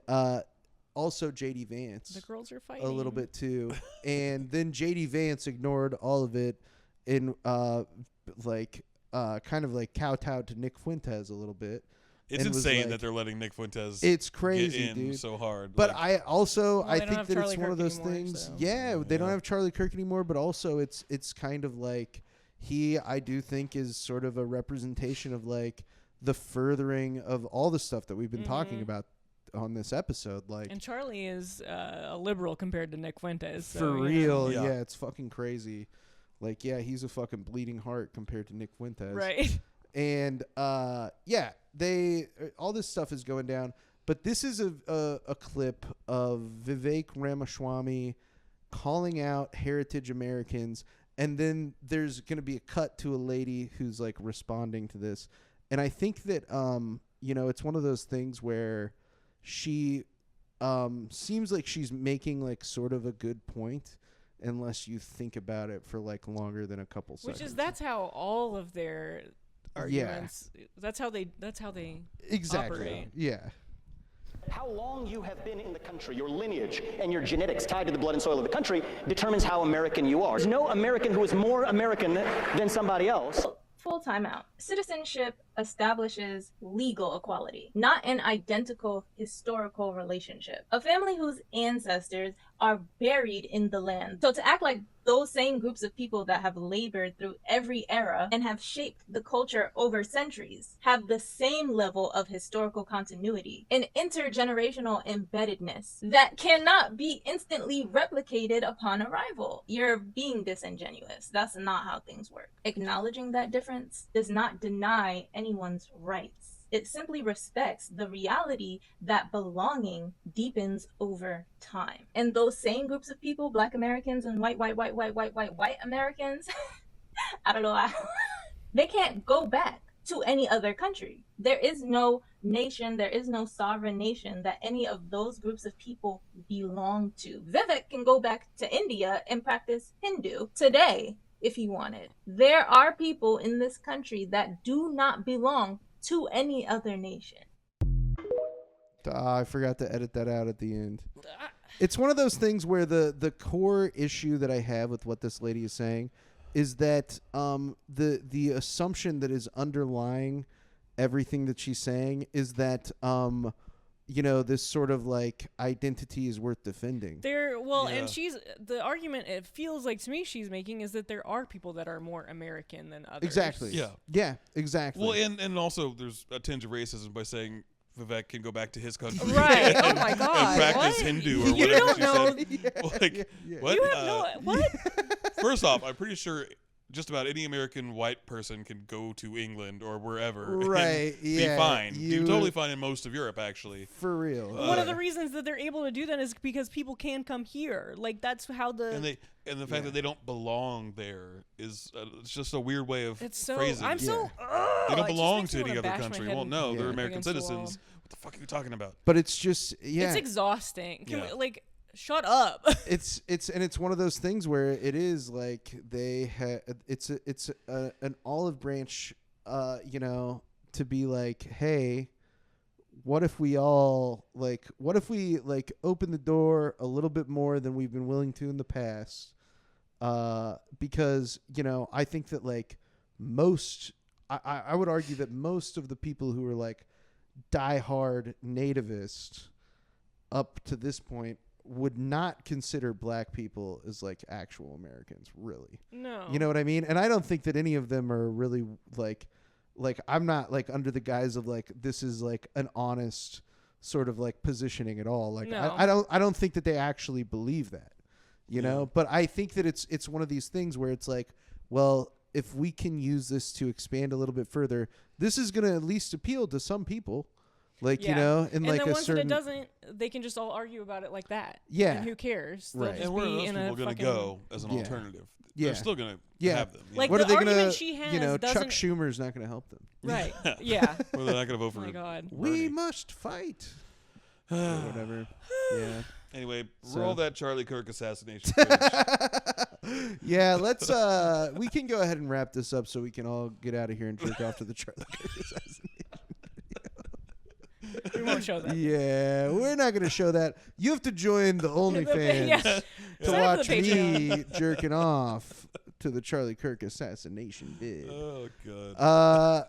also J.D. Vance. The girls are fighting a little bit too, and then J.D. Vance ignored all of it and kind of like kowtowed to Nick Fuentes a little bit. It's insane that they're letting Nick Fuentes. It's crazy, get in dude. So hard. But I think that it's one of those anymore, things. So. They don't have Charlie Kirk anymore, but also it's kind of like I do think is sort of a representation of like the furthering of all the stuff that we've been talking about on this episode. Like, and Charlie is a liberal compared to Nick Fuentes. So, for real, it's fucking crazy. Like, he's a fucking bleeding heart compared to Nick Fuentes. Right. And they all this stuff is going down, but this is a clip of Vivek Ramaswamy calling out heritage Americans, and then there's going to be a cut to a lady who's like responding to this, and I think that it's one of those things where she seems like she's making like sort of a good point, unless you think about it for like longer than a couple seconds. That's how all of their arguments. That's how they exactly operate. Yeah. How long you have been in the country, your lineage and your genetics tied to the blood and soil of the country determines how American you are. There's no American who is more American than somebody else. Full time out. Citizenship establishes legal equality, not an identical historical relationship. A family whose ancestors are buried in the land. So to act like those same groups of people that have labored through every era and have shaped the culture over centuries have the same level of historical continuity and intergenerational embeddedness that cannot be instantly replicated upon arrival. You're being disingenuous. That's not how things work. Acknowledging that difference does not deny anyone's rights. It simply respects the reality that belonging deepens over time. And those same groups of people, Black Americans and white Americans, I don't know, they can't go back to any other country. There is no nation, there is no sovereign nation that any of those groups of people belong to. Vivek can go back to India and practice Hindu today if he wanted. There are people in this country that do not belong to any other nation. I forgot to edit that out at the end. It's one of those things where the core issue that I have with what this lady is saying is that the assumption that is underlying everything that she's saying is that this sort of like identity is worth defending. And the argument it feels like to me she's making is that there are people that are more American than others. Exactly. Yeah, exactly. Well, and also there's a tinge of racism by saying Vivek can go back to his country. Right. Oh my God. And practice Hindu or whatever you don't she know. said. Like, what? You have what? First off, I'm pretty sure just about any American white person can go to England or wherever right, and be fine. You're totally fine in most of Europe, actually. For real. One of the reasons that they're able to do that is because people can come here. Like, that's how the... And the fact that they don't belong there is it's just a weird way of phrasing it. They don't belong to any other country. Well, no, they're American citizens. What the fuck are you talking about? But it's just, It's exhausting. Shut up. it's one of those things where it is like it's an olive branch, to be like, hey, what if we open the door a little bit more than we've been willing to in the past? Because, I think that like I would argue that most of the people who are like diehard nativist up to this point would not consider black people as like actual Americans, really. No. You know what I mean? And I don't think that any of them are really like I'm not like under the guise of like this is like an honest sort of like positioning at all. Like no. I don't think that they actually believe that. You know? But I think that it's one of these things where it's like, well, if we can use this to expand a little bit further, this is going to at least appeal to some people. Like, in and like the a ones certain... that it doesn't, they can just all argue about it like that. Yeah. And who cares? Right. Just and where are those in people going to go as an alternative? Yeah. They're still going to have them. Like, what the are they argument gonna, she has Chuck Schumer's not going to help them. Right. Yeah. Well, they're not going to vote for my God. We must fight. Or whatever. Yeah. Anyway, roll that Charlie Kirk assassination. Yeah, let's we can go ahead and wrap this up so we can all get out of here and jerk off to the Charlie Kirk assassination video. We won't show that. Yeah, we're not going to show that. You have to join the OnlyFans to watch me jerking off to the Charlie Kirk assassination vid. Oh, God.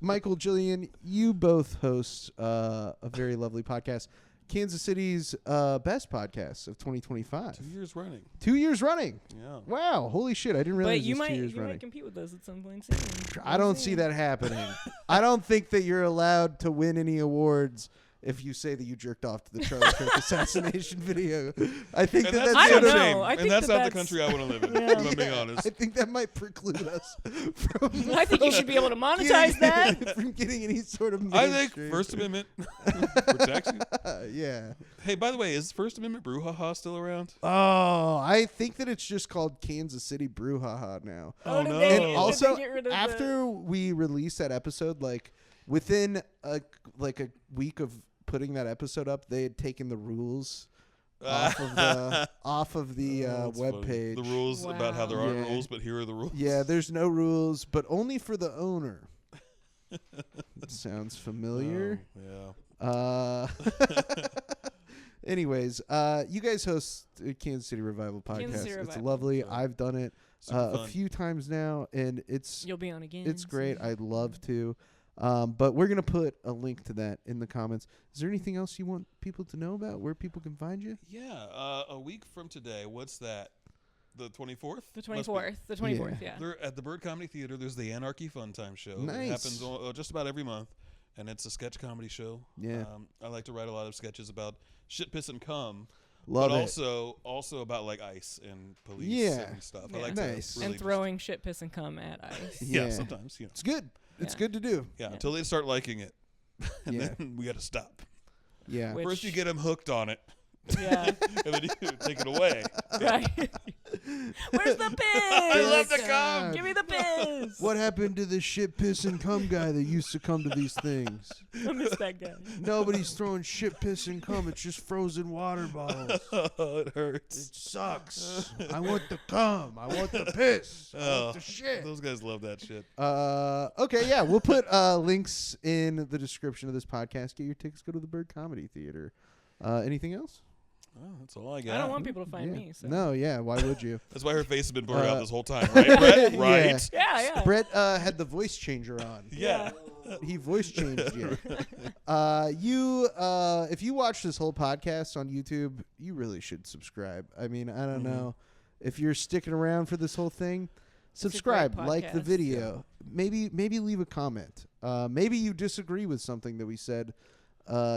Michael, Jillian, you both host a very lovely podcast. Kansas City's best podcast of 2025. 2 years running. 2 years running. Yeah. Wow. Holy shit. I didn't realize But you it was 2 years might running. compete with us at some point soon. I don't see that happening. I don't think that you're allowed to win any awards if you say that you jerked off to the Charlie Kirk assassination video. I think and that's I don't sort of know. I think that's not that's the country I want to live in, if I'm being honest. I think that might preclude us from... I think you should be able to monetize that. From getting any sort of... I think First Amendment protects you. Yeah. Hey, by the way, is First Amendment brouhaha still around? Oh, I think that it's just called Kansas City Brouhaha now. Oh, no. And also, after we released that episode, like within a week of putting that episode up, they had taken the rules off of the webpage. The rules about how there are rules, but here are the rules. Yeah, there's no rules, but only for the owner. Sounds familiar. Oh, yeah. Anyways, you guys host Kansas City Revival podcast. It's lovely. Sure. I've done it a few times now, and you'll be on again. It's great. I'd love to. But we're gonna put a link to that in the comments. Is there anything else you want people to know about? Where people can find you? Yeah, a week from today. What's that? The 24th? The 24th. The 24th, yeah. They're at the Bird Comedy Theater, there's the Anarchy Fun Time Show. Nice. It happens just about every month, and it's a sketch comedy show. Yeah. I like to write a lot of sketches about shit, piss, and cum. Love but it. also about like ICE and police and stuff. Yeah. I like nice. to really and throwing shit, piss, and cum at ICE. Yeah, sometimes. It's good. It's good to do. Yeah, until they start liking it. And then we got to stop. Yeah. First you get them hooked on it. Yeah. And then you take it away. Right. Where's the piss? I love the cum. Give me the piss. What happened to the shit, piss, and cum guy that used to come to these things? I miss that guy. Nobody's throwing shit, piss, and cum. It's just frozen water bottles. Oh, it hurts. It sucks. I want the cum. I want the piss. I want the shit. Those guys love that shit. Okay, yeah. We'll put links in the description of this podcast. Get your tickets. Go to the Bird Comedy Theater. Anything else? Oh, that's all I got. I don't want people to find me. So. No, yeah. Why would you? That's why her face has been blurred out this whole time, right, Brett? Right? Yeah. Brett had the voice changer on. Yeah. He voice changed you. If you watch this whole podcast on YouTube, you really should subscribe. I mean, I don't know. If you're sticking around for this whole thing, subscribe, like the video. Yeah. Maybe leave a comment. Maybe you disagree with something that we said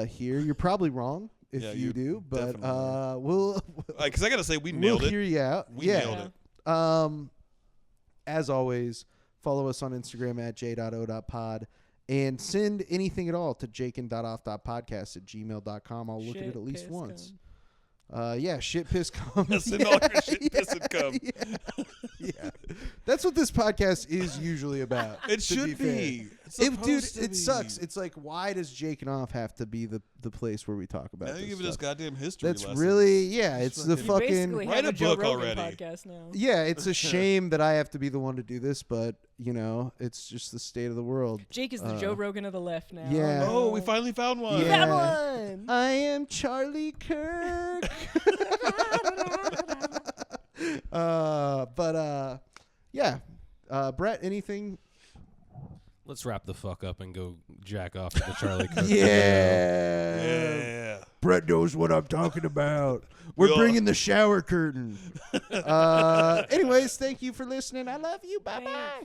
here. You're probably wrong. If you do, but we'll because I gotta say we nailed it. We'll hear you out. We nailed it. as always, follow us on Instagram at j.o.pod. And send anything at all to jakin.off.podcast@gmail.com. I'll look at it at least once. Shit piss cum. Send all your shit piss and cum. Yeah. That's what this podcast is usually about. It should be. Dude, it sucks. It's like, why does Jakin Off have to be the place where we talk about this Now you're giving stuff? us goddamn history That's lessons. really, it's the fucking... Write a book already. Podcast now. Yeah, it's a shame that I have to be the one to do this, but, it's just the state of the world. Jake is the Joe Rogan of the left now. Yeah. Oh, we finally found one. Yeah. Found one. I am Charlie Kirk. Brett, anything? Let's wrap the fuck up and go jack off to the Charlie Kirk. Yeah. Brett knows what I'm talking about. We're bringing the shower curtain. Anyways, thank you for listening. I love you. Bye-bye.